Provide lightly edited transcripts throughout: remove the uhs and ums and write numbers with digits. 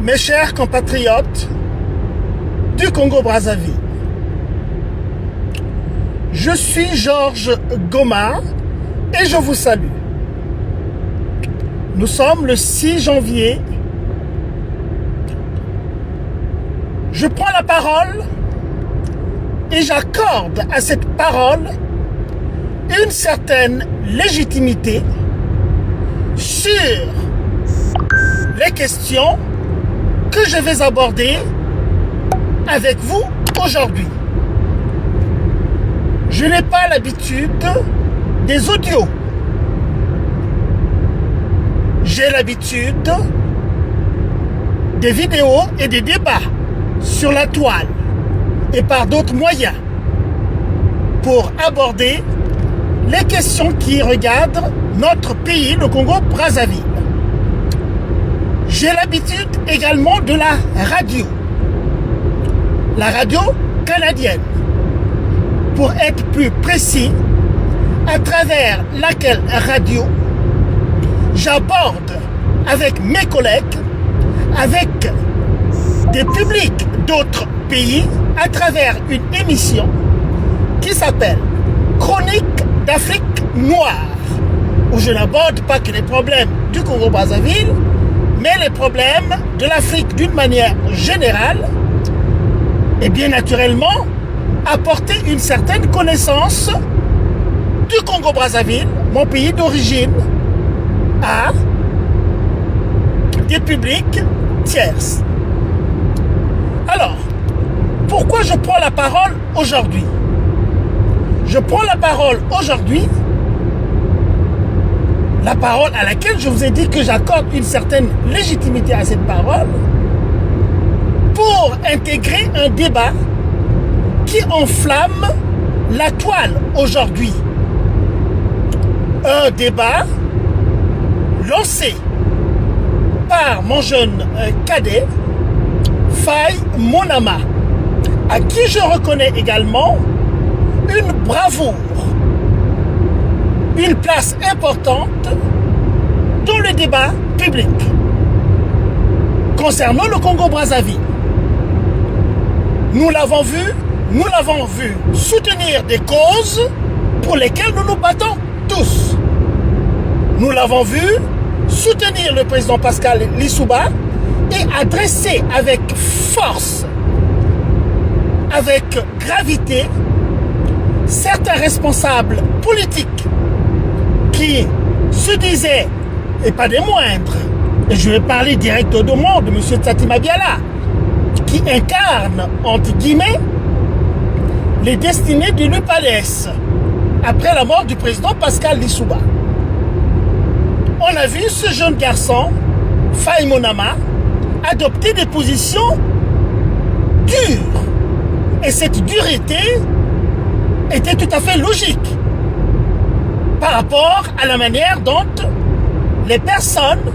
Mes chers compatriotes du Congo-Brazzaville, je suis Georges Goma et je vous salue. Nous sommes le 6 janvier. Je prends la parole et j'accorde à cette parole une certaine légitimité sur les questions que je vais aborder avec vous aujourd'hui. Je n'ai pas l'habitude des audios. J'ai l'habitude des vidéos et des débats sur la toile et par d'autres moyens pour aborder les questions qui regardent notre pays, le Congo-Brazzaville. J'ai l'habitude également de la radio canadienne, pour être plus précis, à travers laquelle radio j'aborde avec mes collègues, avec des publics d'autres pays, à travers une émission qui s'appelle Chronique d'Afrique noire, où je n'aborde pas que les problèmes du Congo-Brazzaville, mais les problèmes de l'Afrique d'une manière générale, et bien naturellement, apporter une certaine connaissance du Congo-Brazzaville, mon pays d'origine, à des publics tierces. Alors, pourquoi je prends la parole aujourd'hui? Je prends la parole aujourd'hui, la parole à laquelle je vous ai dit que j'accorde une certaine légitimité à cette parole, pour intégrer un débat qui enflamme la toile aujourd'hui. Un débat lancé par mon jeune cadet, Faye Monama, à qui je reconnais également une bravoure, une place importante dans le débat public concernant le Congo-Brazzaville. Nous l'avons vu soutenir des causes pour lesquelles nous nous battons tous. Nous l'avons vu soutenir le président Pascal Lissouba et adresser avec force, avec gravité, certains responsables politiques qui se disaient, et pas des moindres, et je vais parler directement de M. Tsati Mabiala, qui incarne, entre guillemets, les destinées de l'UPADES après la mort du président Pascal Lissouba. On a vu ce jeune garçon, Faye Monama, adopter des positions dures. Et cette dureté était tout à fait logique par rapport à la manière dont les personnes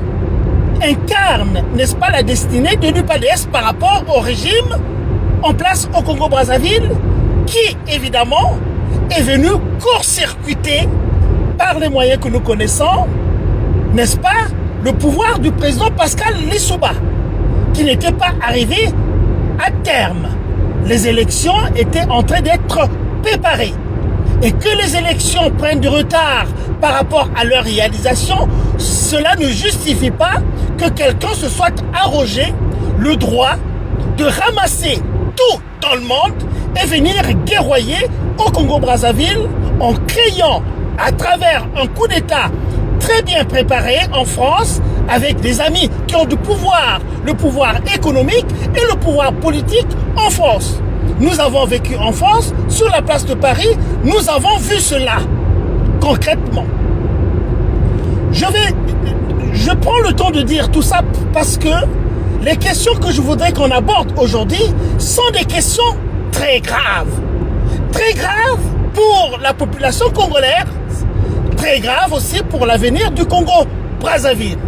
incarnent, n'est-ce pas, la destinée de l'UPADES par rapport au régime en place au Congo-Brazzaville, qui, évidemment, est venu court-circuiter par les moyens que nous connaissons, n'est-ce pas, le pouvoir du président Pascal Lissouba, qui n'était pas arrivé à terme. Les élections étaient en train d'être préparées. Et que les élections prennent du retard par rapport à leur réalisation, cela ne justifie pas que quelqu'un se soit arrogé le droit de ramasser tout dans le monde et venir guerroyer au Congo-Brazzaville en créant, à travers un coup d'État très bien préparé en France, avec des amis qui ont du pouvoir, le pouvoir économique et le pouvoir politique en France. Nous avons vécu en France, sur la place de Paris, nous avons vu cela concrètement. Je prends le temps de dire tout ça parce que les questions que je voudrais qu'on aborde aujourd'hui sont des questions très graves. Très graves pour la population congolaise, très graves aussi pour l'avenir du Congo-Brazzaville.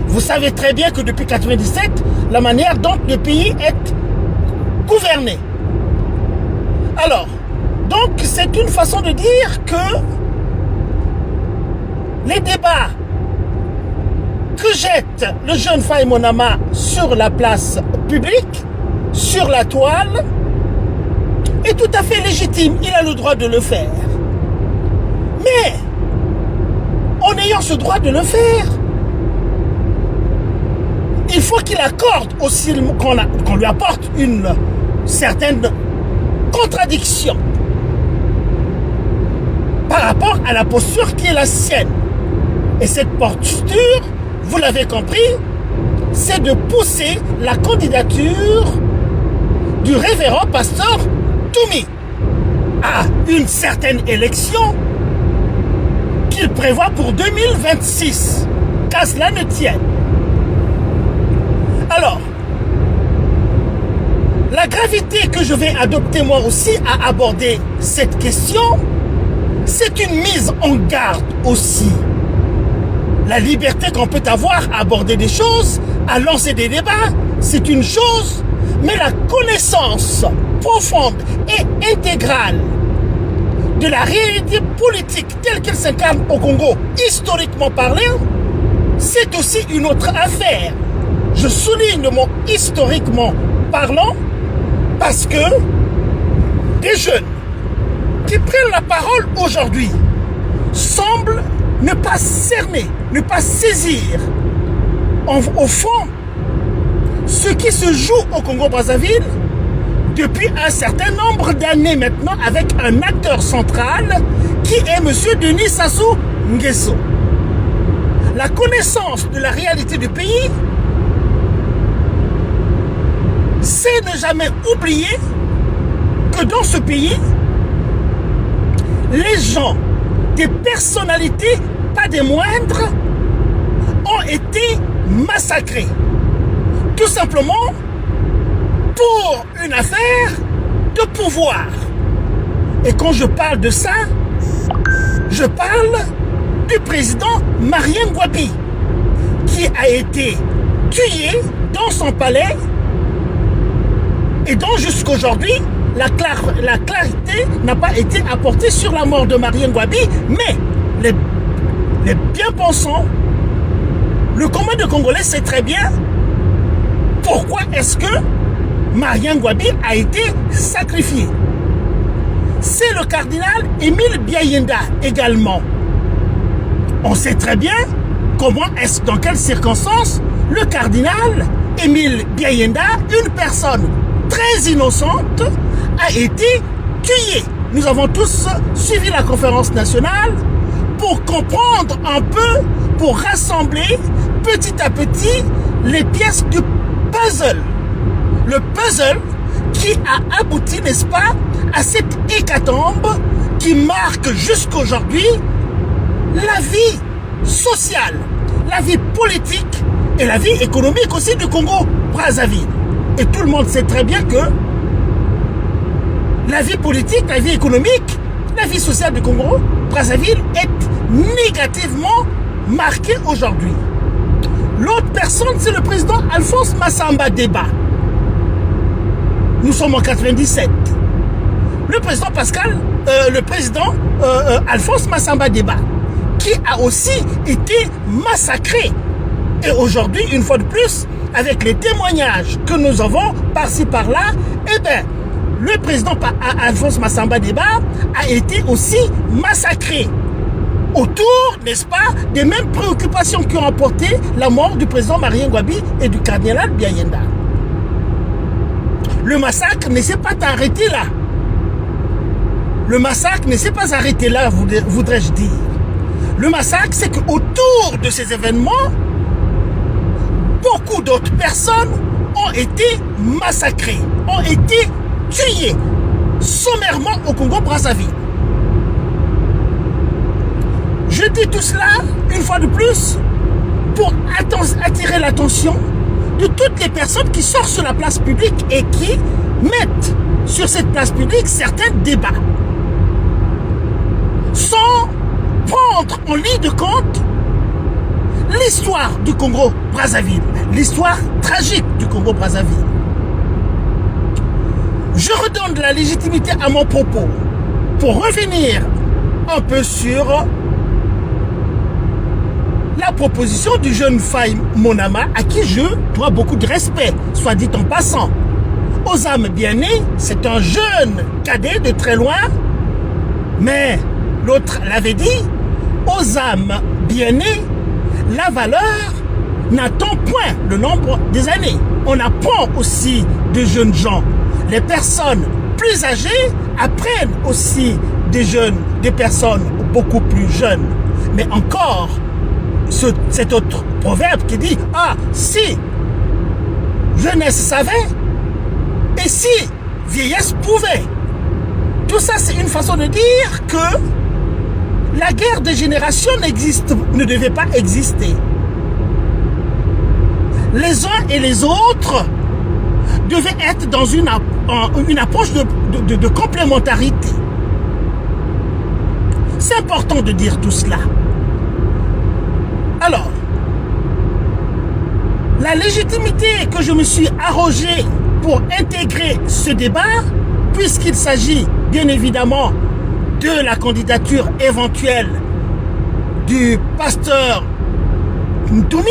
Vous savez très bien que depuis 1997, la manière dont le pays est gouverné. Alors, donc c'est une façon de dire que les débats que jette le jeune Faye Monama sur la place publique, sur la toile, est tout à fait légitime. Il a le droit de le faire. Mais, en ayant ce droit de le faire, il faut qu'il accorde aussi, qu'on lui apporte une certaine contradiction par rapport à la posture qui est la sienne. Et cette posture, vous l'avez compris, c'est de pousser la candidature du révérend pasteur Toumi à une certaine élection qu'il prévoit pour 2026, qu'à cela ne tienne. Alors, la gravité que je vais adopter moi aussi à aborder cette question, c'est une mise en garde aussi. La liberté qu'on peut avoir à aborder des choses, à lancer des débats, c'est une chose, mais la connaissance profonde et intégrale de la réalité politique telle qu'elle s'incarne au Congo, historiquement parlant, c'est aussi une autre affaire. Je souligne le mot historiquement parlant parce que des jeunes qui prennent la parole aujourd'hui semblent ne pas cerner, ne pas saisir au fond ce qui se joue au Congo-Brazzaville depuis un certain nombre d'années maintenant avec un acteur central qui est M. Denis Sassou Nguesso. La connaissance de la réalité du pays, c'est ne jamais oublier que dans ce pays, les gens, des personnalités, pas des moindres, ont été massacrés. Tout simplement pour une affaire de pouvoir. Et quand je parle de ça, je parle du président Marien Ngouabi, qui a été tué dans son palais et dont jusqu'aujourd'hui, la clarté n'a pas été apportée sur la mort de Marien Ngouabi, mais les bien-pensants, le commun de Congolais sait très bien pourquoi est-ce que Marien Ngouabi a été sacrifié. C'est le cardinal Émile Biayenda également. On sait très bien comment est-ce, dans quelles circonstances, le cardinal Émile Biayenda, une personne très innocente, a été tué. Nous avons tous suivi la conférence nationale pour comprendre un peu, pour rassembler petit à petit les pièces du puzzle. Le puzzle qui a abouti, n'est-ce pas, à cette hécatombe qui marque jusqu'aujourd'hui la vie sociale, la vie politique et la vie économique aussi du Congo-Brazzaville. Et tout le monde sait très bien que la vie politique, la vie économique, la vie sociale du Congo-Brazzaville est négativement marquée aujourd'hui. L'autre personne, c'est le président Alphonse Massamba Deba. Nous sommes en 97. Le président Alphonse Massamba Deba, qui a aussi été massacré. Et aujourd'hui, une fois de plus, avec les témoignages que nous avons par-ci par-là, eh bien, le président Alphonse Massamba Deba a été aussi massacré. Autour, n'est-ce pas, des mêmes préoccupations qui ont apporté la mort du président Marien Ngouabi et du cardinal Biayenda. Le massacre ne s'est pas arrêté là. Le massacre ne s'est pas arrêté là, voudrais-je dire. Le massacre, c'est qu'autour de ces événements, beaucoup d'autres personnes ont été massacrées, ont été tuées sommairement au Congo-Brazzaville. Je dis tout cela, une fois de plus, pour attirer l'attention de toutes les personnes qui sortent sur la place publique et qui mettent sur cette place publique certains débats. Sans prendre en ligne de compte l'histoire du Congo-Brazzaville, l'histoire tragique du Congo-Brazzaville. Je redonne de la légitimité à mon propos pour revenir un peu sur la proposition du jeune Faye Monama, à qui je dois beaucoup de respect, soit dit en passant. Osam Bien-Né, c'est un jeune cadet de très loin, mais l'autre l'avait dit, Osam Bien-Né, la valeur n'attend point le nombre des années. On apprend aussi de jeunes gens. Les personnes plus âgées apprennent aussi des personnes beaucoup plus jeunes. Mais encore, cet autre proverbe qui dit, ah, si jeunesse savait, et si vieillesse pouvait. Tout ça, c'est une façon de dire que la guerre des générations ne devait pas exister. Les uns et les autres devaient être dans une approche de complémentarité. C'est important de dire tout cela. Alors, la légitimité que je me suis arrogée pour intégrer ce débat, puisqu'il s'agit bien évidemment de la candidature éventuelle du pasteur Ntoumi,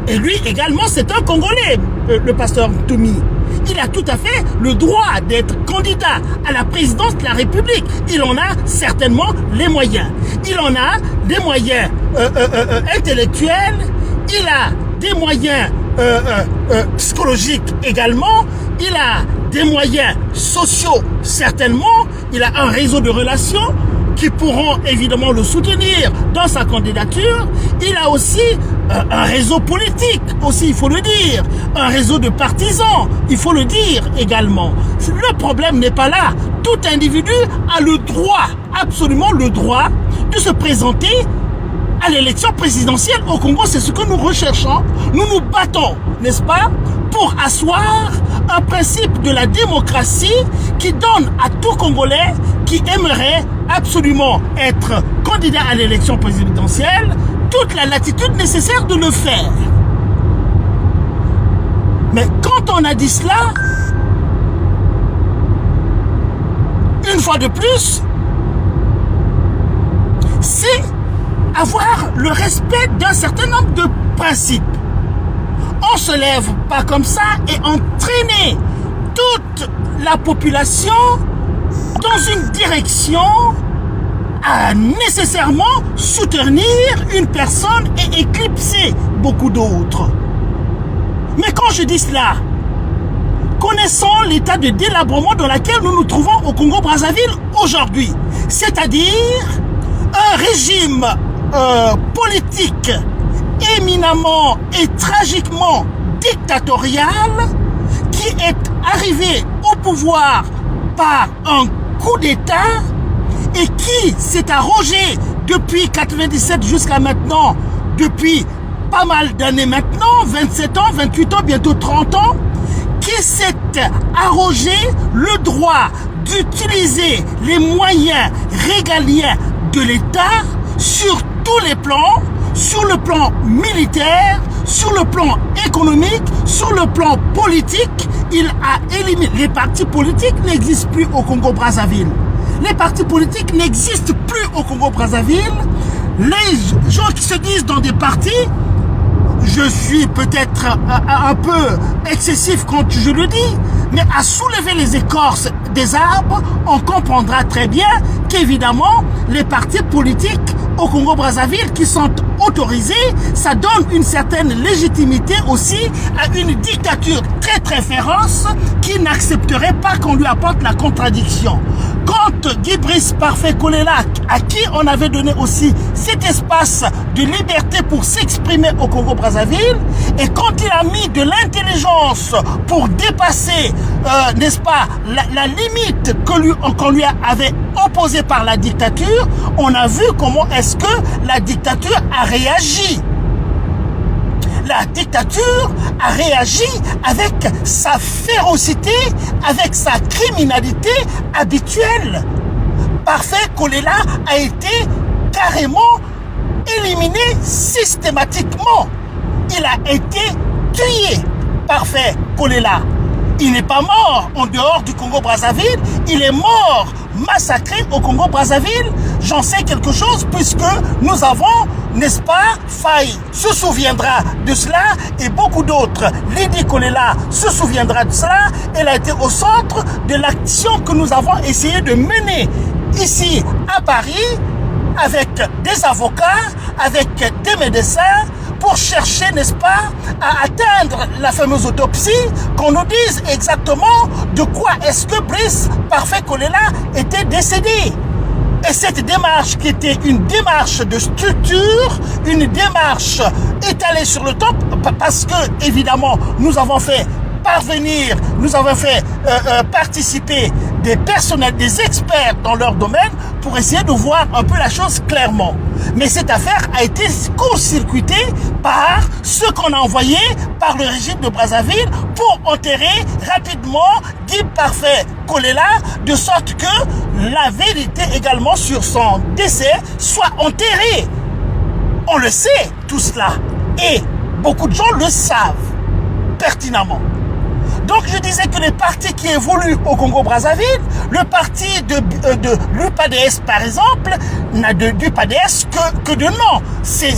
et lui également c'est un Congolais, le pasteur Ntoumi. Il a tout à fait le droit d'être candidat à la présidence de la République. Il en a certainement les moyens. Il en a des moyens intellectuels, il a des moyens psychologiques également, il a des moyens sociaux certainement, il a un réseau de relations qui pourront évidemment le soutenir dans sa candidature. Il a aussi un réseau politique, aussi il faut le dire, un réseau de partisans, il faut le dire également. Le problème n'est pas là. Tout individu a le droit, absolument le droit, de se présenter à l'élection présidentielle au Congo. C'est ce que nous recherchons. Nous nous battons, n'est-ce pas, pour asseoir un principe de la démocratie qui donne à tout Congolais qui aimerait absolument être candidat à l'élection présidentielle toute la latitude nécessaire de le faire. Mais quand on a dit cela, une fois de plus, c'est avoir le respect d'un certain nombre de principes. On ne se lève pas comme ça et entraîner toute la population dans une direction à nécessairement soutenir une personne et éclipser beaucoup d'autres. Mais quand je dis cela, connaissons l'état de délabrement dans lequel nous nous trouvons au Congo-Brazzaville aujourd'hui, c'est-à-dire un régime politique éminemment et tragiquement dictatorial qui est arrivé au pouvoir par un coup d'État et qui s'est arrogé depuis 97 jusqu'à maintenant, depuis pas mal d'années maintenant, 27 ans, 28 ans, bientôt 30 ans, qui s'est arrogé le droit d'utiliser les moyens régaliens de l'État sur tous les plans, sur le plan militaire, sur le plan économique, sur le plan politique. Il a éliminé. Les partis politiques n'existent plus au Congo-Brazzaville. Les partis politiques n'existent plus au Congo-Brazzaville. Les gens qui se disent dans des partis, je suis peut-être un peu excessif quand je le dis, mais à soulever les écorces des arbres, on comprendra très bien qu'évidemment, les partis politiques au Congo-Brazzaville qui sont autorisés, ça donne une certaine légitimité aussi à une dictature très très féroce qui n'accepterait pas qu'on lui apporte la contradiction. Quand Guy Brice Parfait Kolela, à qui on avait donné aussi cet espace de liberté pour s'exprimer au Congo-Brazzaville, et quand il a mis de l'intelligence pour dépasser, n'est-ce pas, la limite qu'on lui avait opposée par la dictature, on a vu comment est-ce que la dictature a réagi. La dictature a réagi avec sa férocité, avec sa criminalité habituelle. Parfait Kolela a été carrément éliminé systématiquement. Il a été tué. Parfait Kolela. Il n'est pas mort en dehors du Congo-Brazzaville, il est mort massacré au Congo-Brazzaville. J'en sais quelque chose puisque nous avons n'est-ce pas, Faye se souviendra de cela et beaucoup d'autres. Lydie Kolela se souviendra de cela. Elle a été au centre de l'action que nous avons essayé de mener ici à Paris avec des avocats, avec des médecins pour chercher, n'est-ce pas, à atteindre la fameuse autopsie, qu'on nous dise exactement de quoi est-ce que Brice Parfait Kolela était décédé. Et cette démarche qui était une démarche de structure, une démarche étalée sur le temps, parce que évidemment nous avons fait parvenir, nous avons fait participer des personnels, des experts dans leur domaine pour essayer de voir un peu la chose clairement. Mais cette affaire a été court-circuitée par ce qu'on a envoyé par le régime de Brazzaville pour enterrer rapidement Guy Parfait Kolela, de sorte que la vérité également sur son décès soit enterrée. On le sait tout cela et beaucoup de gens le savent pertinemment. Donc je disais que les partis qui évoluent au Congo-Brazzaville, le parti de l'UPADS par exemple, n'a d'UPADS que de nom. C'est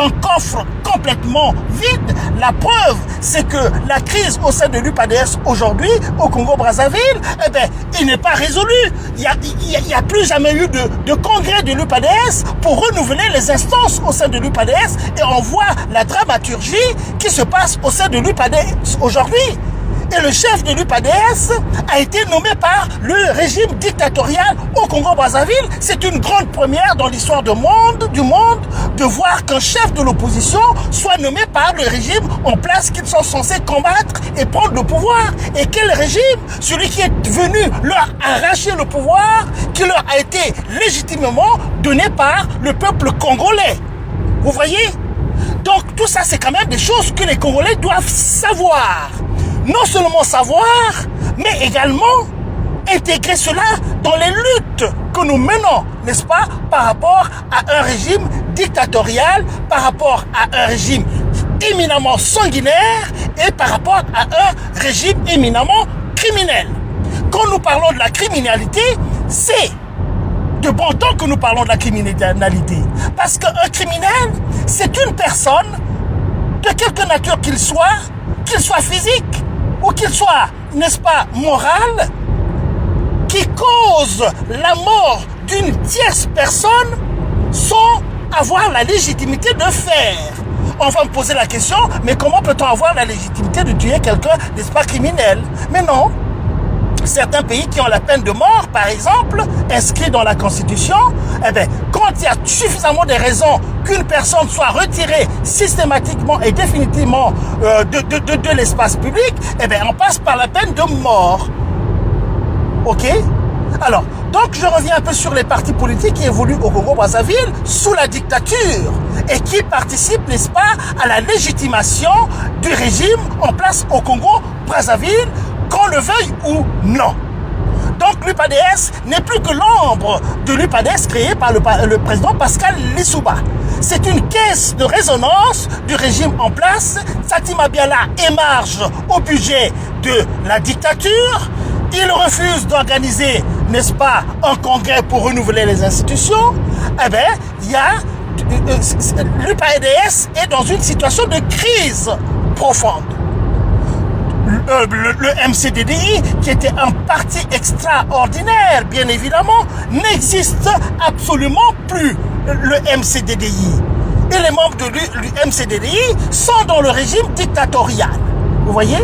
un coffre complètement vide. La preuve, c'est que la crise au sein de l'UPADS aujourd'hui au Congo-Brazzaville, eh ben, il n'est pas résolu. Il n'y a plus jamais eu de congrès de l'UPADS pour renouveler les instances au sein de l'UPADS et on voit la dramaturgie qui se passe au sein de l'UPADS aujourd'hui. Et le chef de l'UPADS a été nommé par le régime dictatorial au Congo-Brazzaville. C'est une grande première dans l'histoire du monde de voir qu'un chef de l'opposition soit nommé par le régime en place qu'ils sont censés combattre et prendre le pouvoir. Et quel régime? Celui qui est venu leur arracher le pouvoir, qui leur a été légitimement donné par le peuple congolais. Vous voyez? Donc tout ça, c'est quand même des choses que les Congolais doivent savoir. Non seulement savoir, mais également intégrer cela dans les luttes que nous menons, n'est-ce pas, par rapport à un régime dictatorial, par rapport à un régime éminemment sanguinaire et par rapport à un régime éminemment criminel. Quand nous parlons de la criminalité, c'est de bon temps que nous parlons de la criminalité. Parce qu'un criminel, c'est une personne, de quelque nature qu'il soit physique, ou qu'il soit, n'est-ce pas, moral, qui cause la mort d'une tierce personne sans avoir la légitimité de faire. On va me poser la question, mais comment peut-on avoir la légitimité de tuer quelqu'un, n'est-ce pas, criminel? Mais non. Certains pays qui ont la peine de mort, par exemple, inscrits dans la Constitution, eh bien, quand il y a suffisamment de raisons qu'une personne soit retirée systématiquement et définitivement de l'espace public, eh bien, on passe par la peine de mort. Ok? Alors, donc je reviens un peu sur les partis politiques qui évoluent au Congo-Brazzaville sous la dictature et qui participent, n'est-ce pas, à la légitimation du régime en place au Congo-Brazzaville, qu'on le veuille ou non. Donc l'UPADS n'est plus que l'ombre de l'UPADS créé par le président Pascal Lissouba. C'est une caisse de résonance du régime en place. Sati Mabiala émarge au budget de la dictature. Il refuse d'organiser, n'est-ce pas, un congrès pour renouveler les institutions. Eh bien, il y a l'UPADS est dans une situation de crise profonde. Le MCDDI, qui était un parti extraordinaire, bien évidemment, n'existe absolument plus, le MCDDI. Et les membres de l'MCDDI sont dans le régime dictatorial. Vous voyez?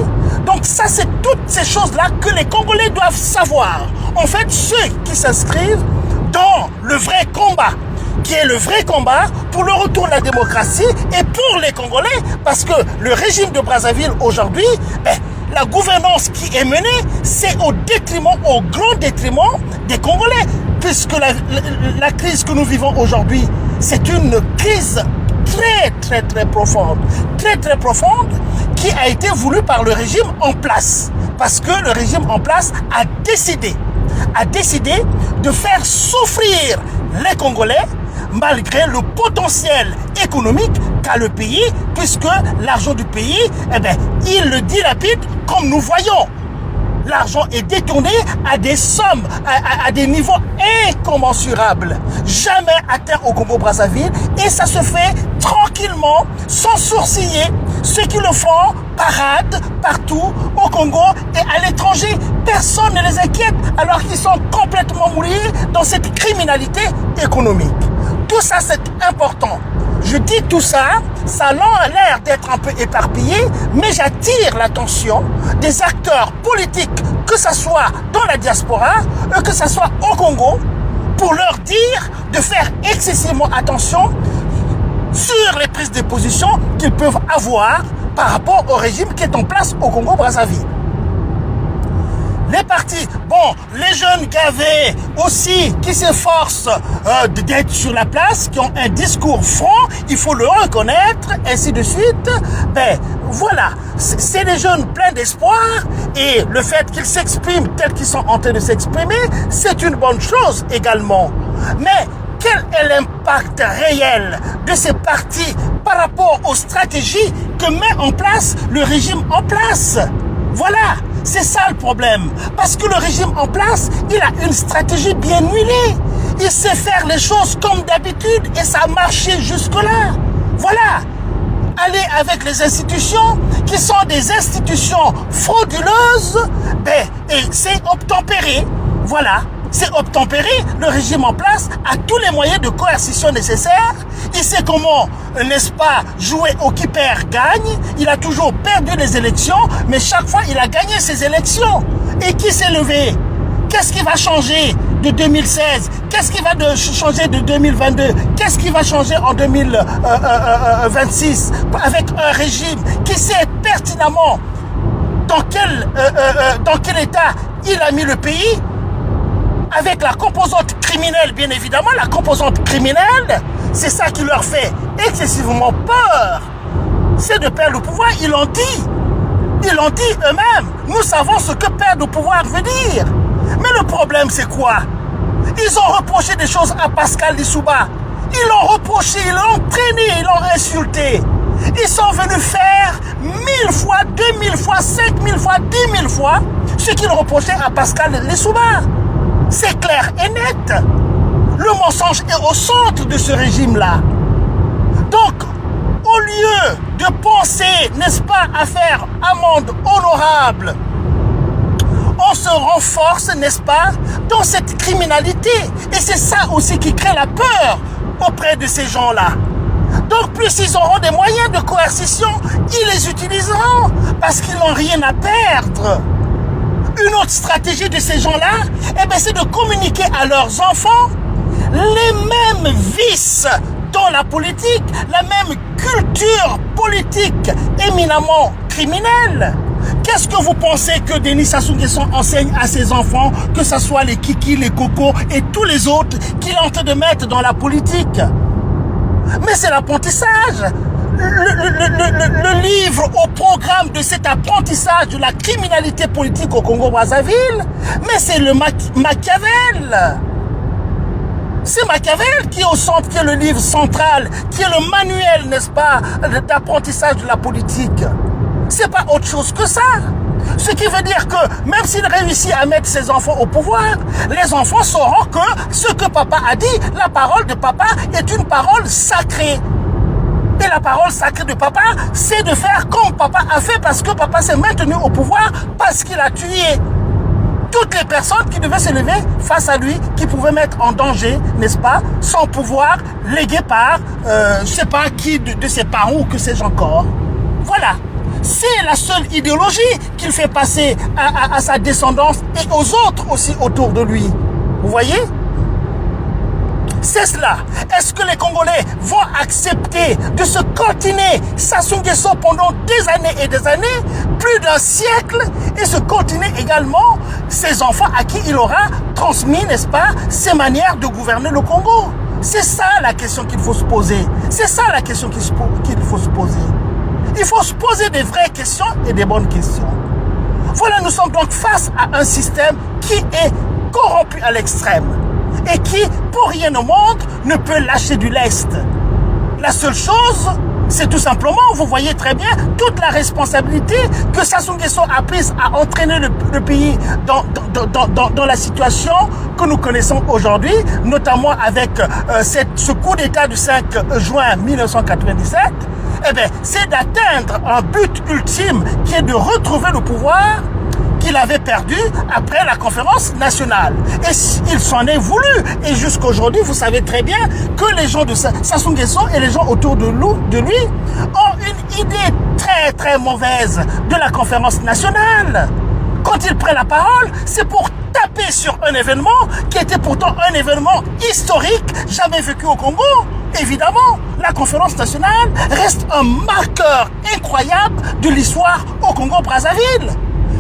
Donc ça, c'est toutes ces choses-là que les Congolais doivent savoir. En fait, ceux qui s'inscrivent dans le vrai combat, qui est le vrai combat pour le retour de la démocratie et pour les Congolais, parce que le régime de Brazzaville aujourd'hui, la gouvernance qui est menée, c'est au grand détriment des Congolais, puisque la crise que nous vivons aujourd'hui, c'est une crise très profonde, très profonde, qui a été voulue par le régime en place, parce que le régime en place a décidé de faire souffrir les Congolais malgré le potentiel économique qu'a le pays, puisque l'argent du pays, il le dilapide comme nous voyons. l'argent est détourné à des sommes, à des niveaux incommensurables, jamais atteints au Congo-Brazzaville, et ça se fait tranquillement, sans sourciller. Ceux qui le font paradent partout au Congo et à l'étranger. Personne ne les inquiète alors qu'ils sont complètement mouillés dans cette criminalité économique. Tout ça, c'est important. Je dis tout ça, ça a l'air d'être un peu éparpillé, mais j'attire l'attention des acteurs politiques, que ce soit dans la diaspora, que ce soit au Congo, pour leur dire de faire excessivement attention sur les prises de position qu'ils peuvent avoir par rapport au régime qui est en place au Congo-Brazzaville. Les partis, bon, les jeunes gavés aussi qui s'efforcent d'être sur la place, qui ont un discours franc, il faut le reconnaître, ainsi de suite. Ben voilà, c'est des jeunes pleins d'espoir et le fait qu'ils s'expriment tels qu'ils sont en train de s'exprimer, c'est une bonne chose également. Mais quel est l'impact réel de ces partis par rapport aux stratégies que met en place le régime en place? Voilà, c'est ça le problème. Parce que le régime en place, il a une stratégie bien huilée. Il sait faire les choses comme d'habitude et ça a marché jusque-là. Voilà. Aller avec les institutions qui sont des institutions frauduleuses, ben, et c'est obtempéré. Voilà. C'est obtempéré, le régime en place a tous les moyens de coercition nécessaires. Il sait comment, n'est-ce pas, jouer au qui perd gagne. Il a toujours perdu les élections, mais chaque fois il a gagné ses élections. Et qui s'est levé? Qu'est-ce qui va changer de 2016? Qu'est-ce qui va changer de 2022? Qu'est-ce qui va changer en 2026 avec un régime qui sait pertinemment dans quel état il a mis le pays? Avec la composante criminelle, bien évidemment, la composante criminelle, c'est ça qui leur fait excessivement peur. C'est de perdre le pouvoir, ils l'ont dit. Ils l'ont dit eux-mêmes. Nous savons ce que perdre le pouvoir veut dire. Mais le problème, c'est quoi? Ils ont reproché des choses à Pascal Lissouba. Ils l'ont reproché, ils l'ont traîné, ils l'ont insulté. Ils sont venus faire 1000 fois, 2000 fois, 5000 fois, 10 000 fois ce qu'ils reprochaient à Pascal Lissouba. C'est clair et net. Le mensonge est au centre de ce régime-là. Donc, au lieu de penser, n'est-ce pas, à faire amende honorable, on se renforce, n'est-ce pas, dans cette criminalité. Et c'est ça aussi qui crée la peur auprès de ces gens-là. Donc, plus ils auront des moyens de coercition, ils les utiliseront parce qu'ils n'ont rien à perdre. Une autre stratégie de ces gens-là, eh ben, c'est de communiquer à leurs enfants les mêmes vices dans la politique, la même culture politique éminemment criminelle. Qu'est-ce que vous pensez que Denis Sassou Nguesso enseigne à ses enfants, que ce soit les Kiki, les Coco et tous les autres qu'il est en train de mettre dans la politique? Mais c'est l'apprentissage. Le livre au programme de cet apprentissage de la criminalité politique au Congo-Brazzaville, mais c'est le Machiavel. C'est Machiavel qui est au centre, qui est le livre central, qui est le manuel, n'est-ce pas, d'apprentissage de la politique. C'est pas autre chose que ça. Ce qui veut dire que même s'il réussit à mettre ses enfants au pouvoir, les enfants sauront que ce que papa a dit, la parole de papa est une parole sacrée. Et la parole sacrée de papa, c'est de faire comme papa a fait parce que papa s'est maintenu au pouvoir parce qu'il a tué toutes les personnes qui devaient se lever face à lui, qui pouvaient mettre en danger, n'est-ce pas, son pouvoir légué par, je sais pas qui de ses parents ou que sais-je encore. Voilà. C'est la seule idéologie qu'il fait passer à sa descendance et aux autres aussi autour de lui. Vous voyez? C'est cela. Est-ce que les Congolais vont accepter de se coltiner Sassou Nguesso pendant des années et des années, plus d'un siècle, et se coltiner également ses enfants à qui il aura transmis, n'est-ce pas, ses manières de gouverner le Congo? C'est ça la question qu'il faut se poser. C'est ça la question qu'il faut se poser. Il faut se poser des vraies questions et des bonnes questions. Voilà, nous sommes donc face à un système qui est corrompu à l'extrême et qui, pour rien au monde, ne peut lâcher du lest. La seule chose, C'est tout simplement, vous voyez très bien, toute la responsabilité que Sassou Nguesso a prise à entraîner le pays dans la situation que nous connaissons aujourd'hui, notamment avec ce coup d'État du 5 juin 1997, eh bien, c'est d'atteindre un but ultime qui est de retrouver le pouvoir qu'il avait perdu après la conférence nationale. Et il s'en est voulu. Et jusqu'à aujourd'hui, vous savez très bien que les gens de Sassou Nguesso et les gens autour de lui ont une idée très très mauvaise de la conférence nationale. Quand il prend la parole, c'est pour taper sur un événement qui était pourtant un événement historique, jamais vécu au Congo. Évidemment, la conférence nationale reste un marqueur incroyable de l'histoire au Congo-Brazzaville.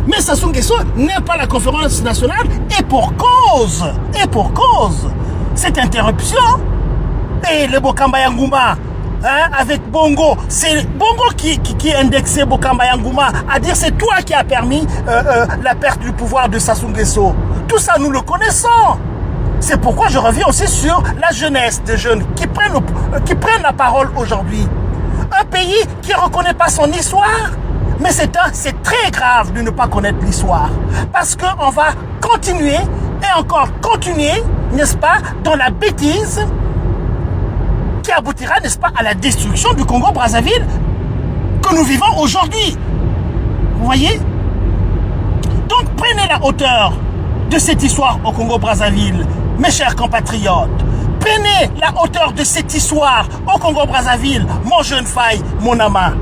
Mais Sassou Nguesso n'est pas la conférence nationale et pour cause. Cette interruption et le Bokamba Yangouma avec Bongo, c'est Bongo qui indexait Bokamba Yangouma à dire c'est toi qui as permis la perte du pouvoir de Sassou Nguesso. Tout ça nous le connaissons. C'est pourquoi je reviens aussi sur la jeunesse des jeunes qui prennent la parole aujourd'hui. Un pays qui ne reconnaît pas son histoire. Mais c'est très grave de ne pas connaître l'histoire. Parce qu'on va continuer et encore continuer, n'est-ce pas, dans la bêtise qui aboutira, n'est-ce pas, à la destruction du Congo-Brazzaville que nous vivons aujourd'hui. Vous voyez? Donc prenez la hauteur de cette histoire au Congo-Brazzaville, mes chers compatriotes. Prenez la hauteur de cette histoire au Congo-Brazzaville, mon jeune Faye, mon ama.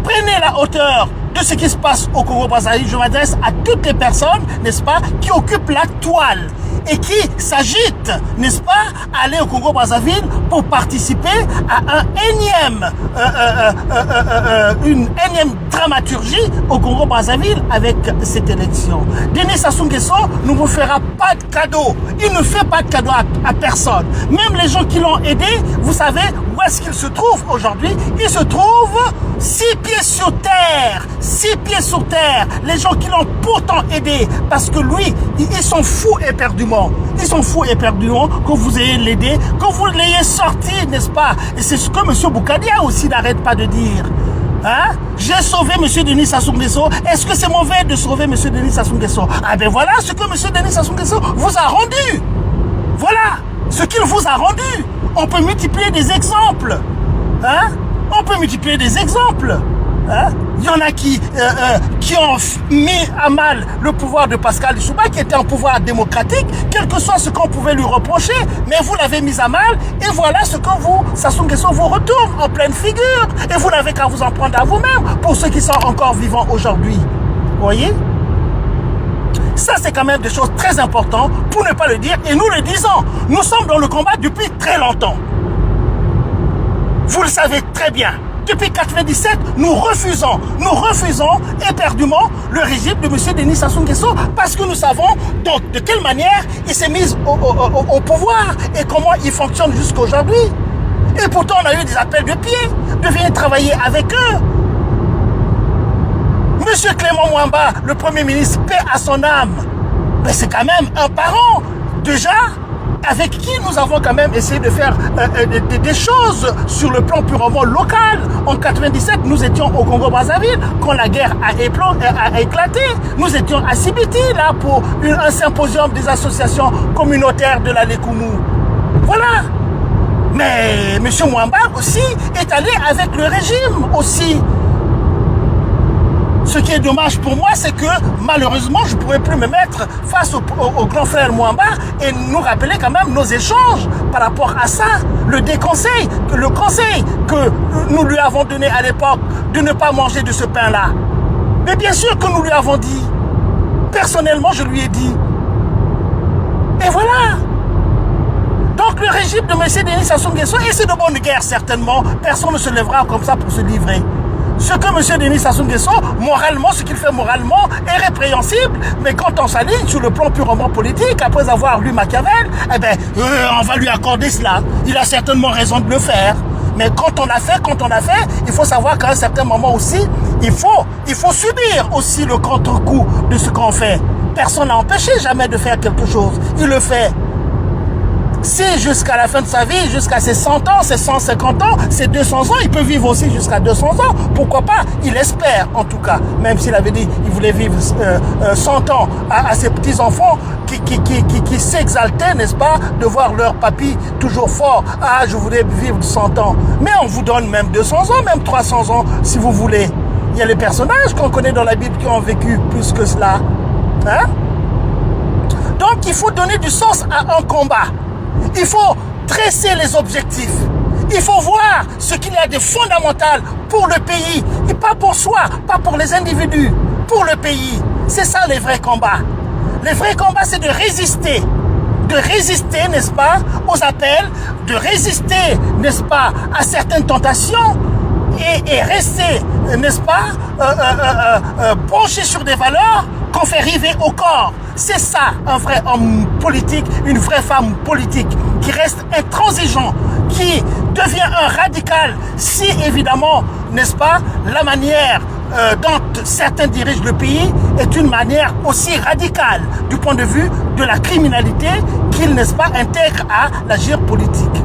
Prenez la hauteur de ce qui se passe au Congo-Brazzaville. Je m'adresse à toutes les personnes, n'est-ce pas, qui occupent la toile et qui s'agitent, n'est-ce pas, à aller au Congo-Brazzaville pour participer à une énième dramaturgie au Congo-Brazzaville avec cette élection. Denis Sassou Nguesso ne vous fera pas de cadeau. Il ne fait pas de cadeau à personne. Même les gens qui l'ont aidé, vous savez où est-ce qu'il se trouve aujourd'hui? Il se trouve 6 pieds sur terre. 6 pieds sur terre. Les gens qui l'ont pourtant aidé, parce que lui, ils sont fous éperdument. Ils sont fous éperdument que vous ayez l'aidé, que vous l'ayez sorti, n'est-ce pas? Et c'est ce que M. Boukadia aussi n'arrête pas de dire. Hein? J'ai sauvé M. Denis Sassou Nguesso. Est-ce que c'est mauvais de sauver M. Denis Sassou Nguesso? Ah ben voilà ce que M. Denis Sassou Nguesso vous a rendu. Voilà ce qu'il vous a rendu. On peut multiplier des exemples. Hein? On peut multiplier des exemples. Hein? Il y en a qui ont mis à mal le pouvoir de Pascal Lissouba, qui était un pouvoir démocratique, quel que soit ce qu'on pouvait lui reprocher, mais vous l'avez mis à mal, et voilà ce que Sassou Nguesso vous retourne en pleine figure, et vous n'avez qu'à vous en prendre à vous-même, pour ceux qui sont encore vivants aujourd'hui. Vous voyez? Ça, c'est quand même des choses très importantes, pour ne pas le dire, et nous le disons. Nous sommes dans le combat depuis très longtemps. Vous le savez très bien. Depuis 1997, nous refusons éperdument le régime de M. Denis Sassou Nguesso parce que nous savons donc de quelle manière il s'est mis au pouvoir et comment il fonctionne jusqu'à aujourd'hui. Et pourtant, on a eu des appels de pied de venir travailler avec eux. M. Clément Mwamba, le Premier ministre, paix à son âme. Mais c'est quand même un parent, déjà, avec qui nous avons quand même essayé de faire des choses sur le plan purement local. En 1997, nous étions au Congo-Brazzaville quand la guerre a éclaté. Nous étions à Sibiti, là, pour un symposium des associations communautaires de la Lékoumou. Voilà. Mais M. Mwamba aussi est allé avec le régime aussi. Ce qui est dommage pour moi, c'est que malheureusement, je ne pourrais plus me mettre face au grand frère Mwamba et nous rappeler quand même nos échanges par rapport à ça. Le conseil que nous lui avons donné à l'époque de ne pas manger de ce pain-là. Mais bien sûr que nous lui avons dit. Personnellement, je lui ai dit. Et voilà. Donc le régime de M. Denis Sassou Nguesso, et c'est de bonne guerre certainement, personne ne se lèvera comme ça pour se livrer. Ce que M. Denis Sassou Nguesso, moralement, ce qu'il fait moralement est répréhensible, mais quand on s'aligne sur le plan purement politique, après avoir lu Machiavel, eh ben, on va lui accorder cela. Il a certainement raison de le faire. Mais quand on a fait, il faut savoir qu'à un certain moment aussi, il faut subir aussi le contre-coup de ce qu'on fait. Personne n'a empêché jamais de faire quelque chose. Il le fait. Si jusqu'à la fin de sa vie, jusqu'à ses 100 ans, ses 150 ans, ses 200 ans, il peut vivre aussi jusqu'à 200 ans. Pourquoi pas? Il espère, en tout cas. Même s'il avait dit qu'il voulait vivre 100 ans à ses petits-enfants qui s'exaltaient, n'est-ce pas, de voir leur papy toujours fort. Ah, je voulais vivre 100 ans. Mais on vous donne même 200 ans, même 300 ans, si vous voulez. Il y a les personnages qu'on connaît dans la Bible qui ont vécu plus que cela. Hein? Donc, il faut donner du sens à un combat. Il faut tresser les objectifs. Il faut voir ce qu'il y a de fondamental pour le pays. Et pas pour soi, pas pour les individus, pour le pays. C'est ça les vrais combats. Les vrais combats, c'est de résister, n'est-ce pas, aux appels, de résister, n'est-ce pas, à certaines tentations et rester, n'est-ce pas, branché sur des valeurs qu'on fait river au corps. C'est ça, un vrai homme politique, une vraie femme politique, qui reste intransigeant, qui devient un radical, si évidemment, n'est-ce pas, la manière dont certains dirigent le pays est une manière aussi radicale du point de vue de la criminalité qu'ils, n'est-ce pas, intègrent à l'agir politique.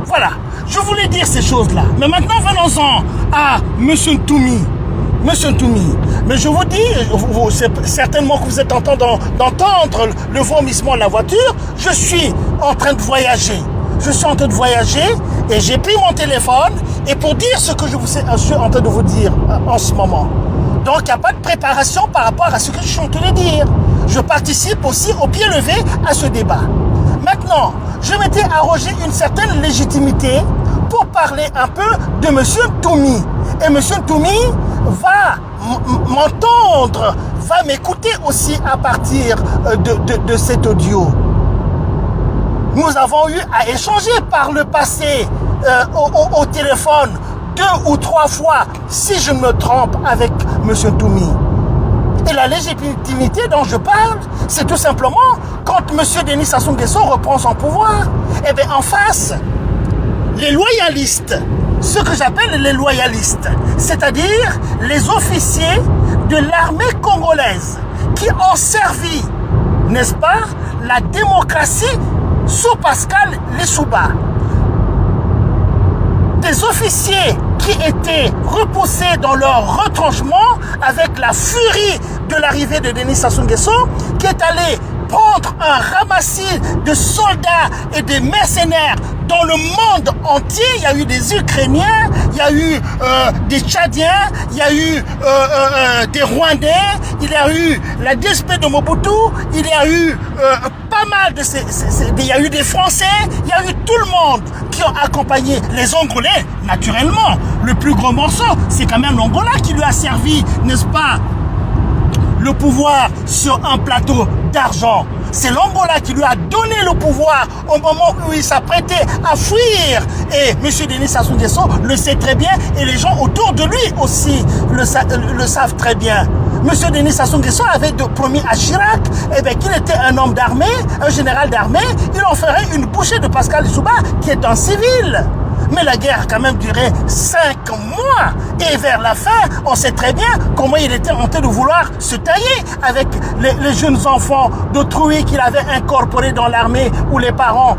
Voilà, je voulais dire ces choses-là. Mais maintenant, venons-en à M. Ntoumi. Monsieur Ntoumi, mais je vous dis, certainement que vous êtes en train d'entendre le vomissement de la voiture. Je suis en train de voyager. Je suis en train de voyager et j'ai pris mon téléphone et pour dire ce que je suis en train de vous dire en ce moment. Donc, il n'y a pas de préparation par rapport à ce que je suis en train de dire. Je participe aussi au pied levé à ce débat. Maintenant, je m'étais arrogé une certaine légitimité pour parler un peu de M. Ntoumi. Et M. Ntoumi va m'entendre, va m'écouter aussi à partir de cet audio. Nous avons eu à échanger par le passé au téléphone 2 ou 3 fois, si je ne me trompe, avec M. Ntoumi. Et la légitimité dont je parle, c'est tout simplement quand M. Denis Sassou Nguesso reprend son pouvoir, et bien en face, les loyalistes, ce que j'appelle les loyalistes, c'est-à-dire les officiers de l'armée congolaise qui ont servi, n'est-ce pas, la démocratie sous Pascal Lissouba. Des officiers qui étaient repoussés dans leur retranchement avec la furie de l'arrivée de Denis Sassou Nguesso, qui est allé prendre un ramassis de soldats et de mercenaires dans le monde entier. Il y a eu des Ukrainiens, il y a eu des Tchadiens, il y a eu des Rwandais, il y a eu la DSP de Mobutu, il y a eu pas mal de il y a eu des Français, il y a eu tout le monde qui ont accompagné les Angolais, naturellement. Le plus gros morceau, c'est quand même l'Angola qui lui a servi, n'est-ce pas, le pouvoir sur un plateau d'argent. C'est l'Angola qui lui a donné le pouvoir au moment où il s'apprêtait à fuir. Et M. Denis Sassou Nguesso le sait très bien et les gens autour de lui aussi le savent très bien. M. Denis Sassou Nguesso avait promis à Chirac qu'il était un homme d'armée, un général d'armée. Il en ferait une bouchée de Pascal Lissouba qui est un civil. Mais la guerre a quand même duré 5 mois. Et vers la fin, on sait très bien comment il était en train de vouloir se tailler avec les jeunes enfants d'autrui qu'il avait incorporés dans l'armée, où les parents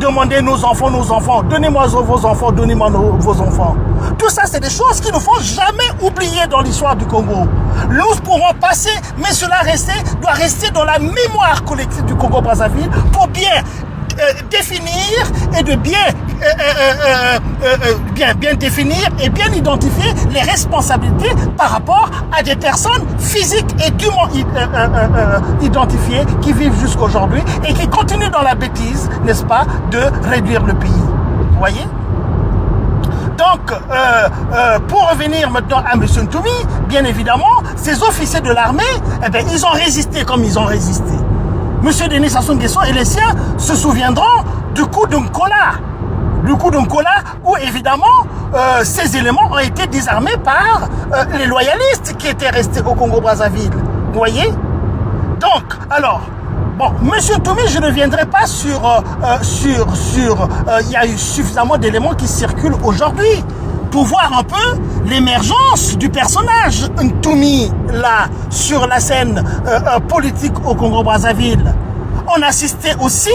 demandaient nos enfants, donnez-moi vos enfants, donnez-moi vos enfants. Tout ça, c'est des choses qu'il ne faut jamais oublier dans l'histoire du Congo. Nous pourrons passer, mais cela doit rester dans la mémoire collective du Congo-Brazzaville pour bien définir et de bien définir et bien identifier les responsabilités par rapport à des personnes physiques et dûment identifiées qui vivent jusqu'aujourd'hui et qui continuent dans la bêtise, n'est-ce pas, de réduire le pays. Vous voyez? Donc, pour revenir maintenant à M. Ntoumi, bien évidemment, ces officiers de l'armée, ils ont résisté comme ils ont résisté. M. Denis Sassou Nguesso et les siens se souviendront du coup de Nkola. Le coup de Nkola où évidemment ces éléments ont été désarmés par les loyalistes qui étaient restés au Congo-Brazzaville. Vous voyez? Donc, alors, bon, M. Ntoumi, je ne viendrai pas il y a eu suffisamment d'éléments qui circulent aujourd'hui pour voir un peu l'émergence du personnage Ntoumi là sur la scène politique au Congo-Brazzaville. On assistait aussi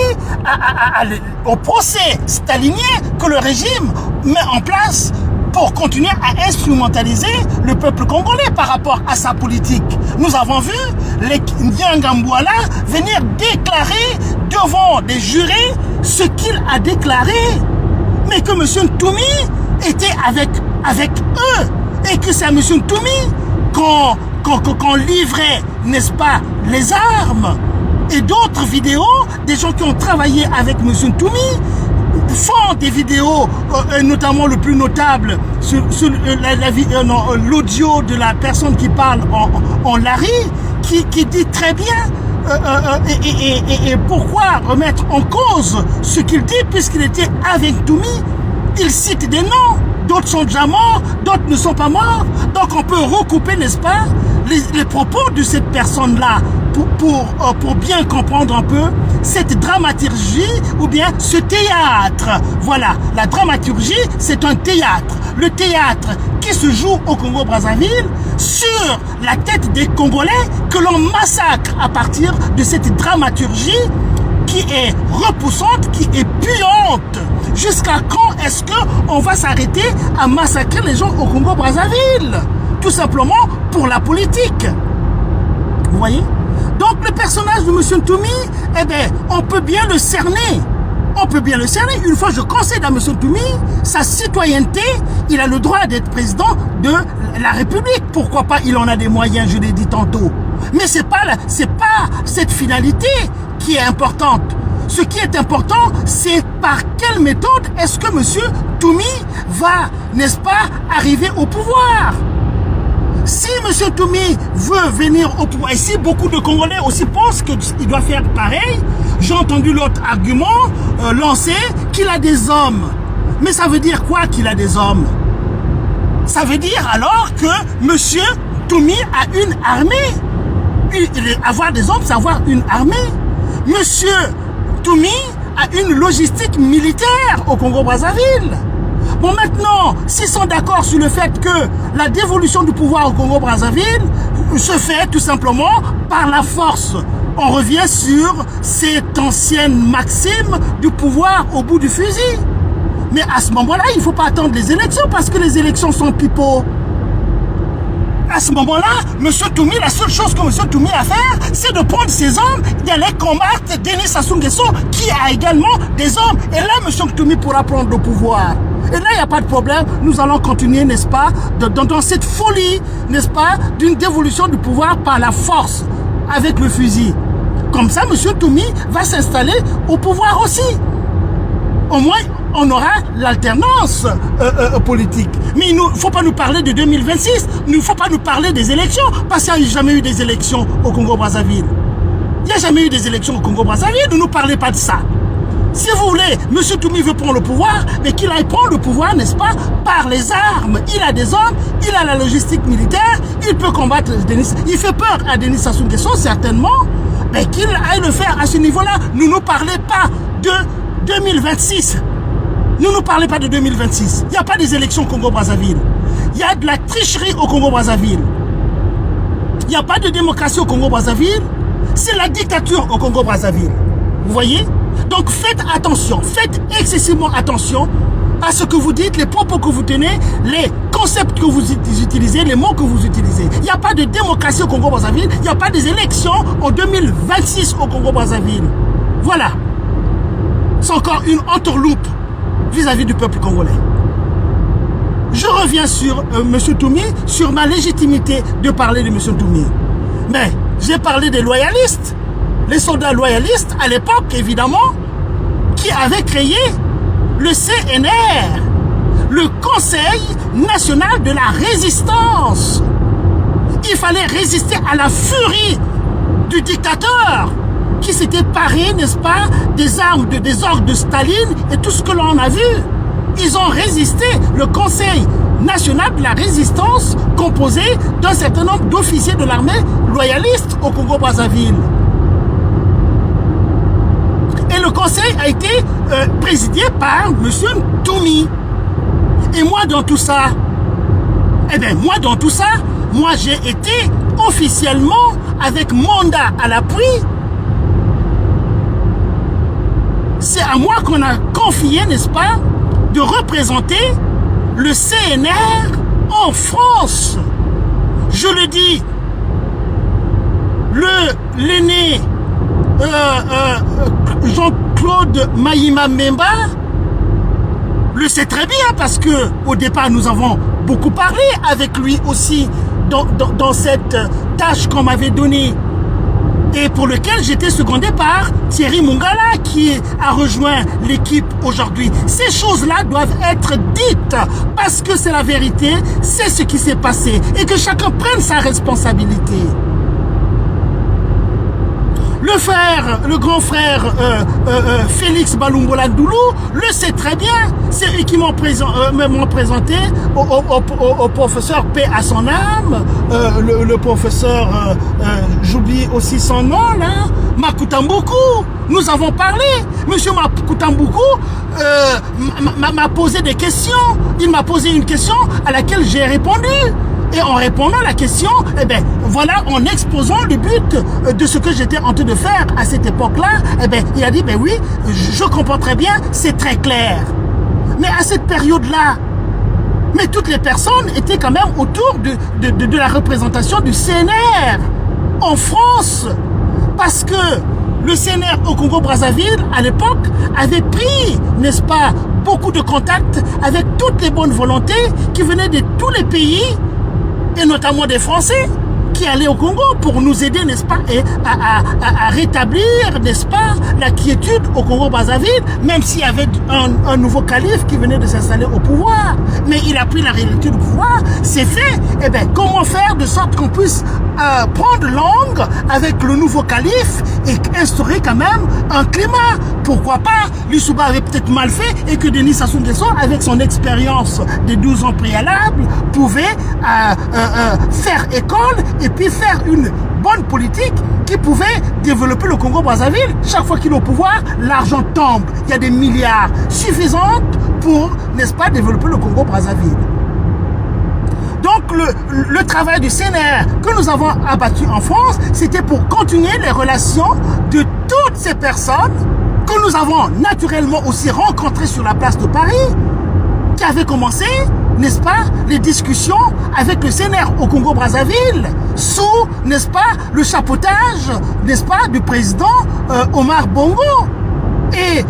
au procès stalinien que le régime met en place pour continuer à instrumentaliser le peuple congolais par rapport à sa politique. Nous avons vu les Ndiangambouala venir déclarer devant des jurés ce qu'il a déclaré, mais que M. Ntoumi était avec eux et que c'est à M. Ntoumi qu'on livrait, n'est-ce pas, les armes. Et d'autres vidéos, des gens qui ont travaillé avec M. Ntoumi font des vidéos, notamment le plus notable, sur l'audio de la personne qui parle en Larry, qui dit très bien et pourquoi remettre en cause ce qu'il dit, puisqu'il était avec Ntoumi. Il cite des noms, d'autres sont déjà morts, d'autres ne sont pas morts. Donc on peut recouper, n'est-ce pas, les propos de cette personne-là pour bien comprendre un peu cette dramaturgie ou bien ce théâtre. Voilà, la dramaturgie, c'est un théâtre. Le théâtre qui se joue au Congo-Brazzaville sur la tête des Congolais que l'on massacre à partir de cette dramaturgie qui est repoussante, qui est puante. Jusqu'à quand est-ce qu'on va s'arrêter à massacrer les gens au Congo-Brazzaville? Tout simplement pour la politique. Vous voyez? Donc le personnage de M. Ntoumi, eh bien, on peut bien le cerner. On peut bien le cerner. Une fois, je concède à M. Ntoumi sa citoyenneté. Il a le droit d'être président de la République. Pourquoi pas? Il en a des moyens, je l'ai dit tantôt. Mais c'est pas cette finalité qui est importante. Ce qui est important, c'est par quelle méthode est-ce que M. Ntoumi va, n'est-ce pas, arriver au pouvoir. Si M. Ntoumi veut venir au pouvoir, et si beaucoup de Congolais aussi pensent qu'il doit faire pareil, j'ai entendu l'autre argument lancé qu'il a des hommes. Mais ça veut dire quoi qu'il a des hommes? Ça veut dire alors que M. Ntoumi a une armée. Avoir des hommes, c'est avoir une armée. M. Ntoumi a une logistique militaire au Congo-Brazzaville. Bon, maintenant, s'ils sont d'accord sur le fait que la dévolution du pouvoir au Congo-Brazzaville se fait tout simplement par la force, on revient sur cette ancienne maxime du pouvoir au bout du fusil. Mais à ce moment-là, il ne faut pas attendre les élections parce que les élections sont pipeaux. À ce moment-là, M. Ntoumi, la seule chose que M. Ntoumi a à faire, c'est de prendre ses hommes, d'aller combattre Denis Sassou Nguesso, qui a également des hommes. Et là, M. Ntoumi pourra prendre le pouvoir. Et là, il n'y a pas de problème. Nous allons continuer, n'est-ce pas, dans cette folie, n'est-ce pas, d'une dévolution du pouvoir par la force, avec le fusil. Comme ça, M. Ntoumi va s'installer au pouvoir aussi. Au moins, on aura l'alternance politique. Mais il ne faut pas nous parler de 2026. Il ne faut pas nous parler des élections, parce qu'il n'y a jamais eu des élections au Congo-Brazzaville. Il n'y a jamais eu des élections au Congo-Brazzaville. Ne nous parlez pas de ça. Si vous voulez, M. Ntoumi veut prendre le pouvoir, mais qu'il aille prendre le pouvoir, n'est-ce pas, par les armes. Il a des hommes, il a la logistique militaire, il peut combattre Denis. Il fait peur à Denis Sassou Nguesso, certainement, mais qu'il aille le faire à ce niveau-là. Ne nous parlez pas de 2026. Ne nous parlez pas de 2026. Il n'y a pas des élections au Congo-Brazzaville. Il y a de la tricherie au Congo-Brazzaville. Il n'y a pas de démocratie au Congo-Brazzaville. C'est la dictature au Congo-Brazzaville. Vous voyez? Donc faites attention, faites excessivement attention à ce que vous dites, les propos que vous tenez, les concepts que vous utilisez, les mots que vous utilisez. Il n'y a pas de démocratie au Congo-Brazzaville, il n'y a pas des élections en 2026 au Congo-Brazzaville. Voilà. C'est encore une entourloupe vis-à-vis du peuple congolais. Je reviens sur M. Ntoumi, sur ma légitimité de parler de M. Ntoumi. Mais j'ai parlé des loyalistes. Les soldats loyalistes, à l'époque, évidemment, qui avaient créé le CNR, le Conseil national de la résistance. Il fallait résister à la furie du dictateur qui s'était paré, n'est-ce pas, des armes, des ordres de Staline et tout ce que l'on a vu. Ils ont résisté, le Conseil national de la résistance, composé d'un certain nombre d'officiers de l'armée loyalistes au Congo-Brazzaville. Et le conseil a été présidé par M. Ntoumi. Et moi dans tout ça, moi j'ai été officiellement, avec mandat à l'appui, c'est à moi qu'on a confié, n'est-ce pas, de représenter le CNR en France. Je le dis, l'aîné Jean-Claude Mahima Memba le sait très bien, parce que au départ nous avons beaucoup parlé avec lui aussi dans cette tâche qu'on m'avait donnée et pour lequel j'étais secondé par Thierry Mungala qui a rejoint l'équipe aujourd'hui. Ces choses-là doivent être dites parce que c'est la vérité, c'est ce qui s'est passé et que chacun prenne sa responsabilité. Le grand frère Félix Balumbola Doulou le sait très bien. C'est eux qui m'ont présenté au professeur Paix à son âme, le professeur, j'oublie aussi son nom là, Makutambuku. Nous avons parlé. Monsieur Makutambuku m'a posé des questions. Il m'a posé une question à laquelle j'ai répondu. Et en répondant à la question, eh bien, voilà, en exposant le but de ce que j'étais en train de faire à cette époque-là, eh bien, il a dit, ben oui, je comprends très bien, c'est très clair. Mais à cette période-là, mais toutes les personnes étaient quand même autour de la représentation du CNR en France. Parce que le CNR au Congo-Brazzaville, à l'époque, avait pris, n'est-ce pas, beaucoup de contacts avec toutes les bonnes volontés qui venaient de tous les pays, et notamment des Français qui allaient au Congo pour nous aider, n'est-ce pas, et à rétablir, n'est-ce pas, la quiétude au Congo-Brazzaville, même s'il y avait un nouveau calife qui venait de s'installer au pouvoir. Mais il a pris la réalité du pouvoir, c'est fait. Eh bien, comment faire de sorte qu'on puisse prendre langue avec le nouveau calife et instaurer quand même un climat? Pourquoi pas? Lissouba avait peut-être mal fait et que Denis Sassou Nguesso, avec son expérience de 12 ans préalables, pouvait faire école et puis faire une bonne politique qui pouvait développer le Congo-Brazzaville. Chaque fois qu'il est au pouvoir, l'argent tombe. Il y a des milliards suffisants pour, n'est-ce pas, développer le Congo-Brazzaville. Donc le travail du CNR que nous avons abattu en France, c'était pour continuer les relations de toutes ces personnes que nous avons naturellement aussi rencontrées sur la place de Paris, qui avaient commencé, n'est-ce pas, les discussions avec le CNR au Congo-Brazzaville, sous, n'est-ce pas, le chapeautage, n'est-ce pas, du président Omar Bongo. Et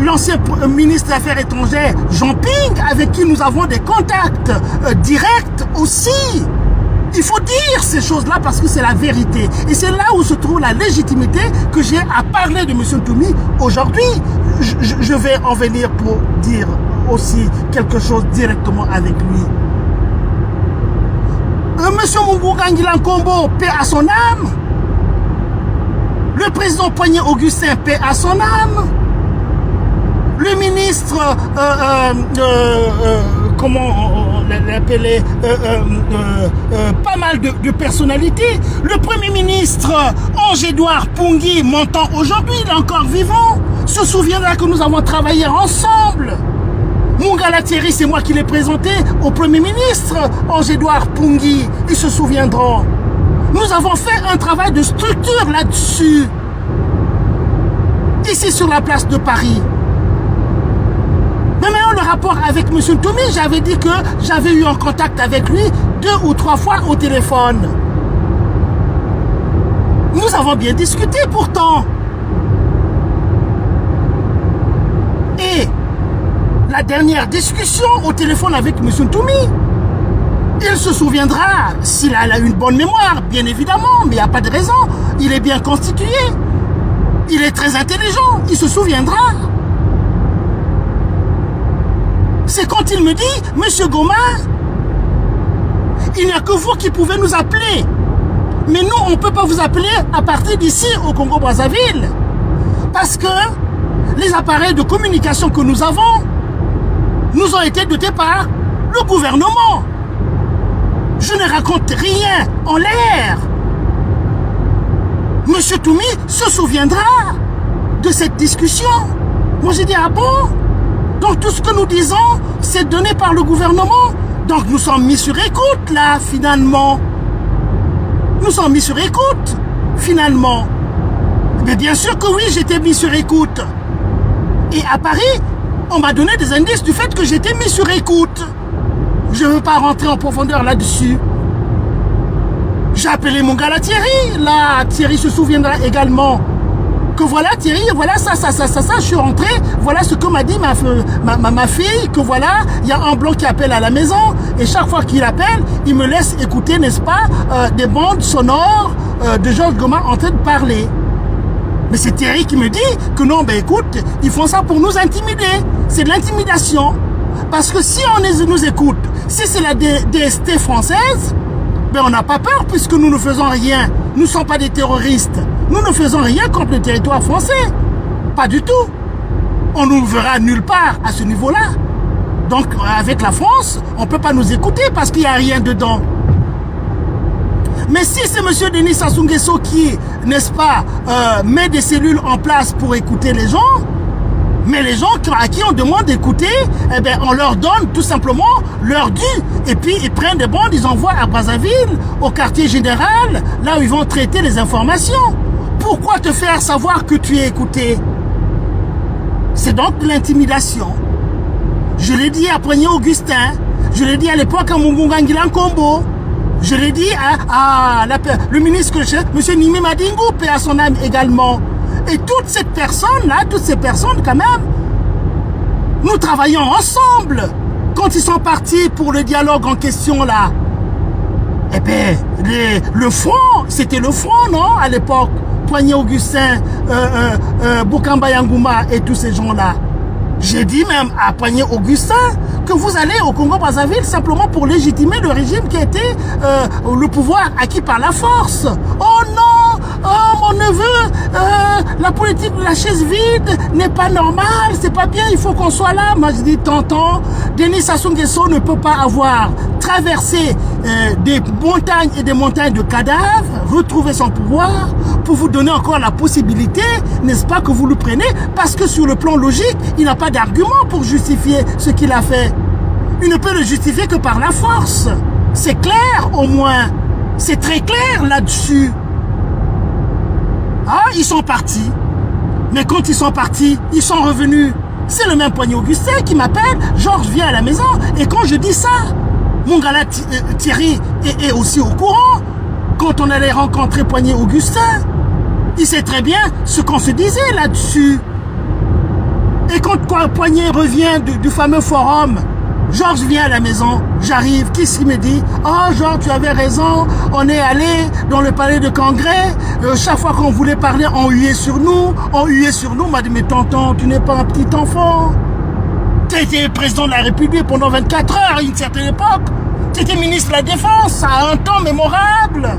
l'ancien ministre des Affaires étrangères, Jean Ping, avec qui nous avons des contacts directs aussi. Il faut dire ces choses-là parce que c'est la vérité. Et c'est là où se trouve la légitimité que j'ai à parler de M. Toumi aujourd'hui. Je vais en venir pour dire aussi quelque chose directement avec lui. Monsieur Munguka Ngila Nkombo, paix à son âme. Le président Poignet Augustin, paix à son âme. Le ministre, comment on l'appelait, pas mal de personnalités. Le premier ministre, Ange-Édouard Pungui, montant aujourd'hui, il est encore vivant, se souviendra que nous avons travaillé ensemble. Mungala Thierry, c'est moi qui l'ai présenté au Premier ministre, Ange-Édouard Pungui, ils se souviendront. Nous avons fait un travail de structure là-dessus, ici sur la place de Paris. Mais maintenant, le rapport avec M. Toumi, j'avais dit que j'avais eu un contact avec lui 2 ou 3 fois au téléphone. Nous avons bien discuté pourtant. Et la dernière discussion au téléphone avec M. Toumi, il se souviendra, s'il a une bonne mémoire, bien évidemment, mais il n'y a pas de raison. Il est bien constitué. Il est très intelligent. Il se souviendra. C'est quand il me dit, Monsieur Goma, il n'y a que vous qui pouvez nous appeler. Mais nous, on ne peut pas vous appeler à partir d'ici, au Congo-Brazzaville. Parce que les appareils de communication que nous avons nous ont été dotés par le gouvernement. Je ne raconte rien en l'air. Monsieur Toumi se souviendra de cette discussion. Moi, j'ai dit, ah bon? Donc, tout ce que nous disons, c'est donné par le gouvernement. Donc, nous sommes mis sur écoute, là, finalement. Nous sommes mis sur écoute, finalement. Mais bien sûr que oui, j'étais mis sur écoute. Et à Paris, on m'a donné des indices du fait que j'étais mis sur écoute. Je ne veux pas rentrer en profondeur là-dessus. J'ai appelé mon gars là, Thierry. Là, Thierry se souviendra également que voilà, Thierry, voilà ça, je suis rentré. Voilà ce que m'a dit ma fille, que voilà, il y a un blanc qui appelle à la maison. Et chaque fois qu'il appelle, il me laisse écouter, n'est-ce pas, des bandes sonores de Georges Goma en train de parler. Mais c'est Thierry qui me dit que non, ben écoute, ils font ça pour nous intimider. C'est de l'intimidation. Parce que si on nous écoute, si c'est la DST française, ben on n'a pas peur puisque nous ne faisons rien. Nous ne sommes pas des terroristes. Nous ne faisons rien contre le territoire français. Pas du tout. On ne nous verra nulle part à ce niveau-là. Donc avec la France, on ne peut pas nous écouter parce qu'il n'y a rien dedans. Mais si c'est M. Denis Sassou Nguesso qui, n'est-ce pas, met des cellules en place pour écouter les gens, mais les gens à qui on demande d'écouter, eh ben, on leur donne tout simplement leur dû. Et puis ils prennent des bandes, ils envoient à Brazzaville, au quartier général, là où ils vont traiter les informations. Pourquoi te faire savoir que tu es écouté? C'est donc de l'intimidation. Je l'ai dit à Poignet Augustin, je l'ai dit à l'époque à Mungunga Ngilan Kombo, je l'ai dit à le ministre M. Nimi Madingou, paix à son âme également. Et toutes ces personnes-là, quand même, nous travaillons ensemble. Quand ils sont partis pour le dialogue en question, là, eh bien, le front, c'était le front, non, à l'époque. Poignet Augustin, Bokamba Yangouma et tous ces gens-là. J'ai dit même à Poignet Augustin que vous allez au Congo-Brazzaville simplement pour légitimer le régime qui a été le pouvoir acquis par la force. Oh non, oh mon neveu, la politique de la chaise vide n'est pas normale, c'est pas bien, il faut qu'on soit là. Moi je dis, tonton, Denis Sassou Nguesso ne peut pas avoir traversé des montagnes et des montagnes de cadavres, retrouver son pouvoir pour vous donner encore la possibilité, n'est-ce pas, que vous le prenez, parce que sur le plan logique, il n'a pas d'argument pour justifier ce qu'il a fait. Il ne peut le justifier que par la force. C'est clair au moins. C'est très clair là-dessus. Ah, ils sont partis. Mais quand ils sont partis, ils sont revenus. C'est le même Poignet Augustin qui m'appelle. Georges, viens à la maison. Et quand je dis ça, mon gars là, Thierry, est aussi au courant. Quand on allait rencontrer Poignet Augustin, il sait très bien ce qu'on se disait là-dessus. Et quand Poignet revient du fameux forum, Georges vient à la maison, j'arrive, qu'est-ce qu'il me dit? Oh Georges, tu avais raison, on est allé dans le palais de congrès, chaque fois qu'on voulait parler, on huait sur nous, on m'a dit, mais tonton, tu n'es pas un petit enfant. Tu as été président de la République pendant 24 heures à une certaine époque, tu étais ministre de la Défense à un temps mémorable.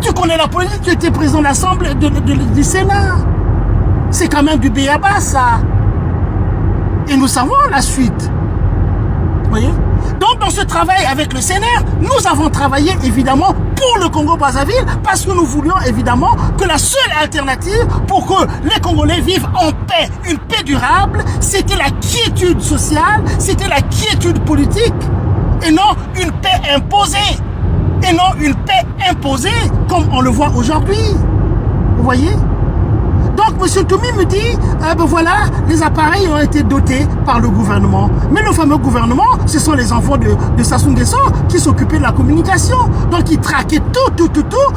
Tu connais la politique, tu étais président de l'Assemblée, du Sénat. C'est quand même du béaba, ça. Et nous savons la suite. Vous voyez? Donc, dans ce travail avec le CNR, nous avons travaillé évidemment pour le Congo-Brazzaville parce que nous voulions évidemment que la seule alternative pour que les Congolais vivent en paix, une paix durable, c'était la quiétude sociale, c'était la quiétude politique et non une paix imposée. Et non une paix imposée comme on le voit aujourd'hui. Vous voyez? Donc M. Toumi me dit, ben voilà, les appareils ont été dotés par le gouvernement. Mais le fameux gouvernement, ce sont les enfants de Sassou Nguesso qui s'occupaient de la communication. Donc ils traquaient tout.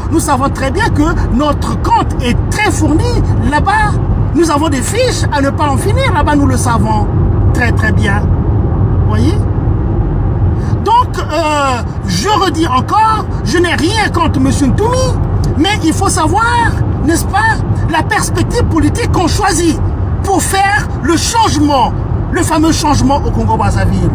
Nous savons très bien que notre compte est très fourni là-bas. Nous avons des fiches à ne pas en finir là-bas, nous le savons très bien. Vous voyez? Donc, je redis encore, je n'ai rien contre M. Ntoumi, mais il faut savoir, n'est-ce pas, la perspective politique qu'on choisit pour faire le changement, le fameux changement au Congo-Brazzaville.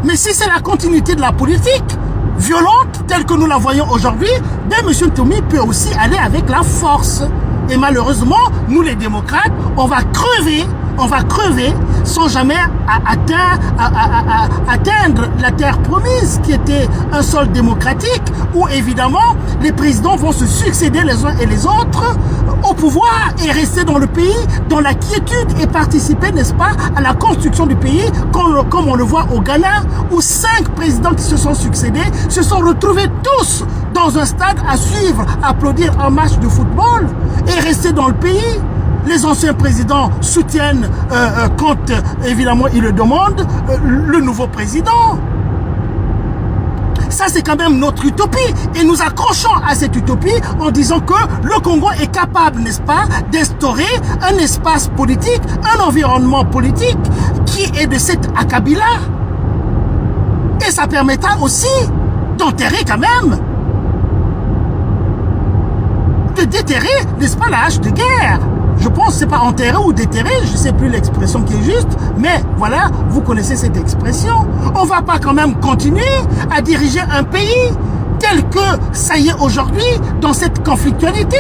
Mais si c'est la continuité de la politique violente, telle que nous la voyons aujourd'hui, ben M. Ntoumi peut aussi aller avec la force. Et malheureusement, nous les démocrates, on va crever sans jamais atteindre la terre promise qui était un sol démocratique où évidemment les présidents vont se succéder les uns et les autres au pouvoir et rester dans le pays dans la quiétude et participer, n'est-ce pas, à la construction du pays comme on le voit au Ghana où 5 présidents qui se sont succédés se sont retrouvés tous dans un stade à suivre, applaudir un match de football et rester dans le pays. les anciens présidents soutiennent, quand évidemment ils le demandent, le nouveau président. Ça, c'est quand même notre utopie. Et nous accrochons à cette utopie en disant que le Congo est capable, n'est-ce pas, d'instaurer un espace politique, un environnement politique qui est de cet acabit-là. Et ça permettra aussi d'enterrer quand même, de déterrer, n'est-ce pas, la hache de guerre. Je pense que c'est pas enterrer ou déterrer, je ne sais plus l'expression qui est juste, mais voilà, vous connaissez cette expression. On ne va pas quand même continuer à diriger un pays tel que ça y est aujourd'hui dans cette conflictualité.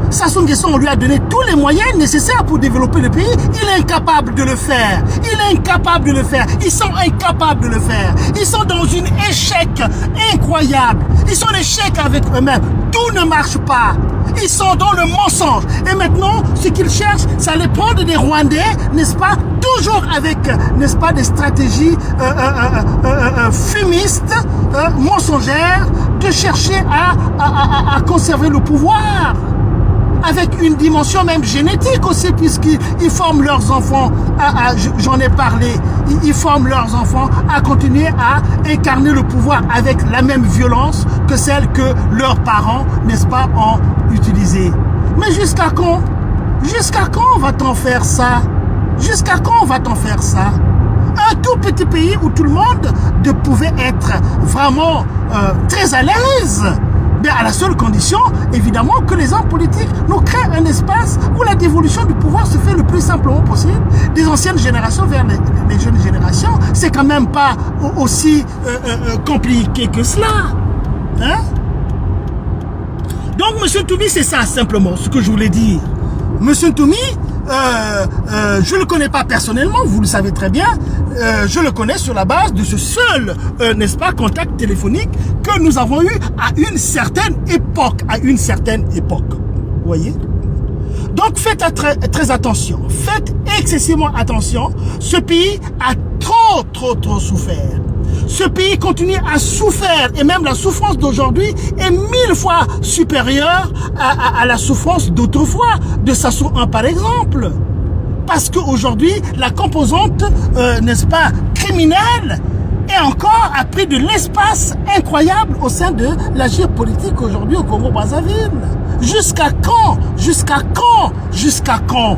Sassou Nguesso, on lui a donné tous les moyens nécessaires pour développer le pays. Il est incapable de le faire. Il est incapable de le faire. Ils sont incapables de le faire. Ils sont dans un échec incroyable. Ils sont en échec avec eux-mêmes. Tout ne marche pas. Ils sont dans le mensonge. Et maintenant, ce qu'ils cherchent, c'est aller prendre des Rwandais, n'est-ce pas, toujours avec, n'est-ce pas, des stratégies fumistes, mensongères, de chercher à conserver le pouvoir. Avec une dimension même génétique aussi, puisqu'ils forment leurs enfants, j'en ai parlé, ils forment leurs enfants à continuer à incarner le pouvoir avec la même violence que celle que leurs parents, n'est-ce pas, ont utilisée. Mais jusqu'à quand? Jusqu'à quand va-t-on faire ça? Jusqu'à quand va-t-on faire ça? Un tout petit pays où tout le monde pouvait être vraiment très à l'aise, mais à la seule condition, évidemment, que les hommes politiques nous créent un espace où la dévolution du pouvoir se fait le plus simplement possible, des anciennes générations vers les jeunes générations. C'est quand même pas aussi compliqué que cela. Hein? Donc, M. Toumi, c'est ça simplement ce que je voulais dire. M. Toumi, je ne le connais pas personnellement, vous le savez très bien, je le connais sur la base de ce seul, n'est-ce pas, contact téléphonique que nous avons eu à une certaine époque, vous voyez? Donc faites très attention, faites excessivement attention, ce pays a trop souffert. Ce pays continue à souffrir et même la souffrance d'aujourd'hui est 1000 fois supérieure à la souffrance d'autrefois, de Sassou 1 par exemple. Parce qu'aujourd'hui, la composante, n'est-ce pas, criminelle, et encore a pris de l'espace incroyable au sein de l'agir politique aujourd'hui au Congo-Brazzaville. Jusqu'à quand? Jusqu'à quand? Jusqu'à quand?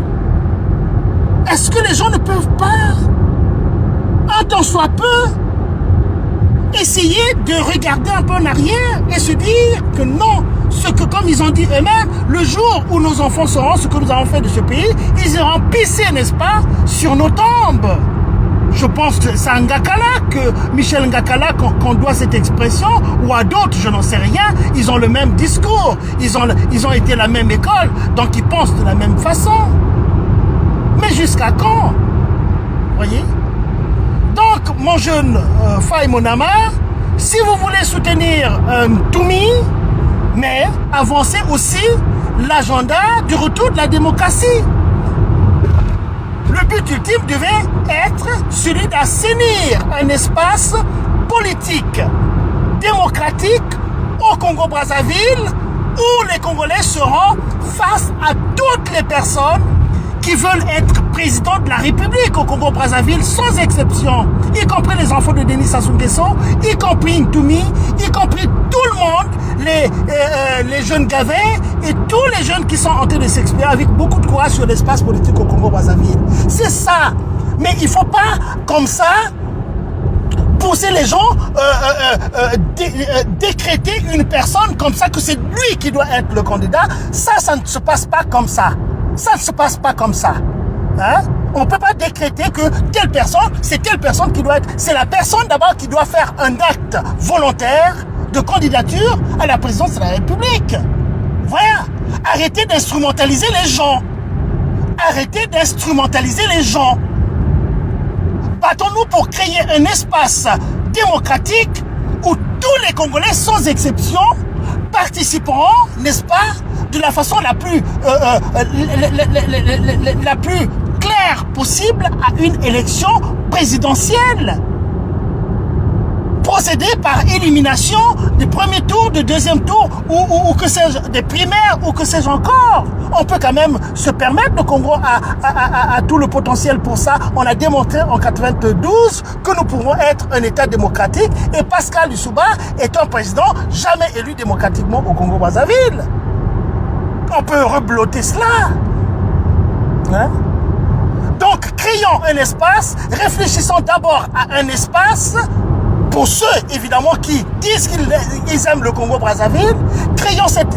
Est-ce que les gens ne peuvent pas, un temps soit peu, essayer de regarder un peu en arrière et se dire que non, ce que, comme ils ont dit eux-mêmes, le jour où nos enfants sauront ce que nous avons fait de ce pays, ils iront pisser, n'est-ce pas, sur nos tombes. Je pense que c'est à Ngakala, que Michel Ngakala, qu'on doit cette expression, ou à d'autres, je n'en sais rien, ils ont le même discours, ils ont été la même école, donc ils pensent de la même façon. Mais jusqu'à quand? Voyez? Donc, mon jeune Faye Monama, si vous voulez soutenir Toumi, mais avancez aussi l'agenda du retour de la démocratie. Le but ultime devait être celui d'assainir un espace politique, démocratique au Congo-Brazzaville, où les Congolais seront face à toutes les personnes qui veulent être président de la République au Congo-Brazzaville, sans exception, y compris les enfants de Denis Sassou Nguesso, y compris Ntoumi, y compris tout le monde, les jeunes gavins et tous les jeunes qui sont en train de s'exprimer avec beaucoup de courage sur l'espace politique au Congo-Brazzaville. C'est ça. Mais il ne faut pas, comme ça, pousser les gens, décréter une personne comme ça, que c'est lui qui doit être le candidat. Ça ne se passe pas comme ça. Ça ne se passe pas comme ça. Hein? On ne peut pas décréter que telle personne, c'est telle personne qui doit être... C'est la personne d'abord qui doit faire un acte volontaire de candidature à la présidence de la République. Voilà. Arrêtez d'instrumentaliser les gens. Arrêtez d'instrumentaliser les gens. Battons-nous pour créer un espace démocratique où tous les Congolais, sans exception, participeront, n'est-ce pas, de la façon la plus claire possible à une élection présidentielle. procéder par élimination des premiers tours, de deuxième tour, ou que sais-je, des primaires, ou que sais-je encore. On peut quand même se permettre, le Congo a tout le potentiel pour ça. On a démontré en 92 que nous pouvons être un État démocratique, et Pascal Lissouba est un président jamais élu démocratiquement au Congo-Brazzaville. On peut reblotter cela. Hein? Donc, créons un espace, réfléchissons d'abord à un espace pour ceux, évidemment, qui disent qu'ils aiment le Congo-Brazzaville. Créons cet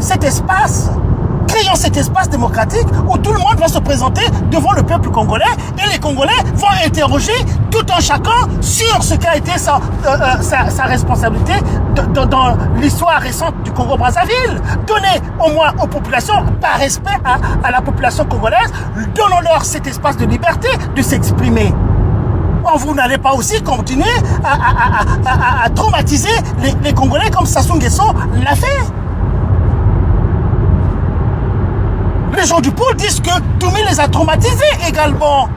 espace démocratique où tout le monde va se présenter devant le peuple congolais et les Congolais vont interroger tout un chacun sur ce qu'a été sa responsabilité dans l'histoire récente du Congo-Brazzaville. Donnez au moins aux populations, par respect à la population congolaise, donnons-leur cet espace de liberté de s'exprimer. Vous n'allez pas aussi continuer à traumatiser les Congolais comme Sassou Nguesso l'a fait. Les gens du pôle disent que Toumi les a traumatisés également.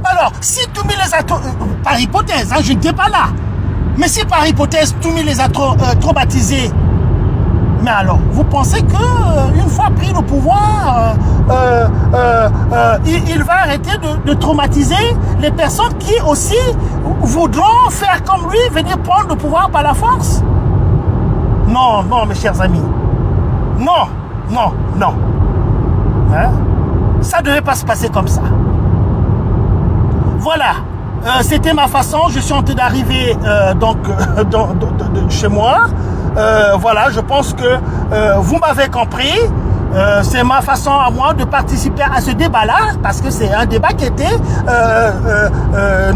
Alors, si Toumi les a par hypothèse, hein, je n'étais pas là, mais si par hypothèse Toumi les a traumatisés, mais alors, vous pensez que une fois pris le pouvoir, il va arrêter de traumatiser les personnes qui aussi voudront faire comme lui, venir prendre le pouvoir par la force? Non, non, mes chers amis. Non, non, non. Hein? Ça ne devait pas se passer comme ça. Voilà. C'était ma façon. Je suis en train d'arriver chez moi. Voilà, je pense que vous m'avez compris. C'est ma façon à moi de participer à ce débat-là, parce que c'est un débat qui était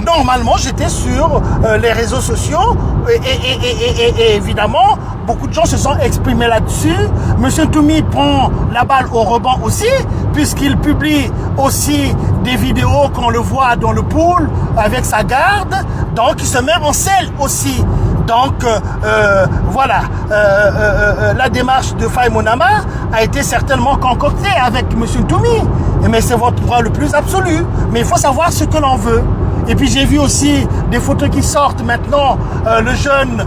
normalement j'étais sur les réseaux sociaux et évidemment beaucoup de gens se sont exprimés là-dessus. Monsieur Toumi prend la balle au rebond aussi, puisqu'il publie aussi des vidéos qu'on le voit dans le pool avec sa garde, donc il se met en selle aussi. Donc voilà, la démarche de Faye Monama a été certainement concoctée avec M. Toumi, mais c'est votre droit le plus absolu, mais il faut savoir ce que l'on veut. Et puis j'ai vu aussi des photos qui sortent maintenant, le jeune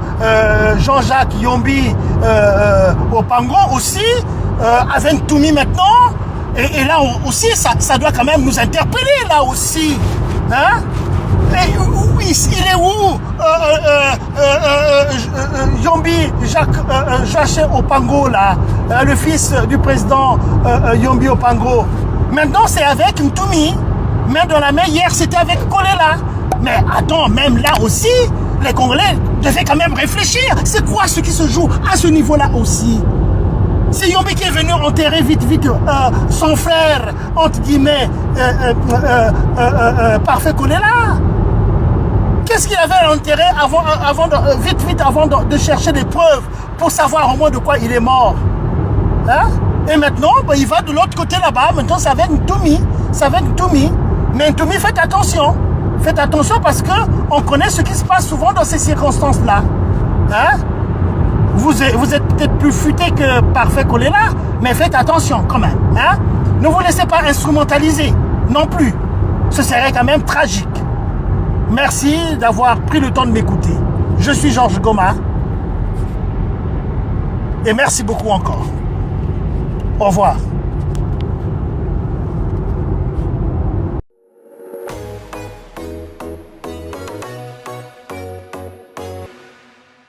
Jean-Jacques Yombi Opango aussi, avec Toumi maintenant, et là aussi ça doit quand même nous interpeller là aussi, hein? Et oui, il est où Yombi Jacques Opango là, le fils du président Yombi Opango? Maintenant c'est avec Toumi, main dans la main. Hier c'était avec Kolela. Mais attends, même là aussi, les Congolais devaient quand même réfléchir. C'est quoi ce qui se joue à ce niveau-là aussi? C'est Yombi qui est venu enterrer vite son frère, entre guillemets, Parfait Kolela. Qu'est-ce qu'il avait enterré vite avant de chercher des preuves pour savoir au moins de quoi il est mort, hein? Et maintenant, ben, il va de l'autre côté là-bas. Maintenant, ça va être Toumi. Ça va être Toumi. Mais Toumi, faites attention. Faites attention parce que on connaît ce qui se passe souvent dans ces circonstances-là. Hein? Vous êtes peut-être plus futé que Parfait Kolela, mais faites attention quand même. Hein? Ne vous laissez pas instrumentaliser non plus. Ce serait quand même tragique. Merci d'avoir pris le temps de m'écouter. Je suis Georges Goma. Et merci beaucoup encore. Au revoir.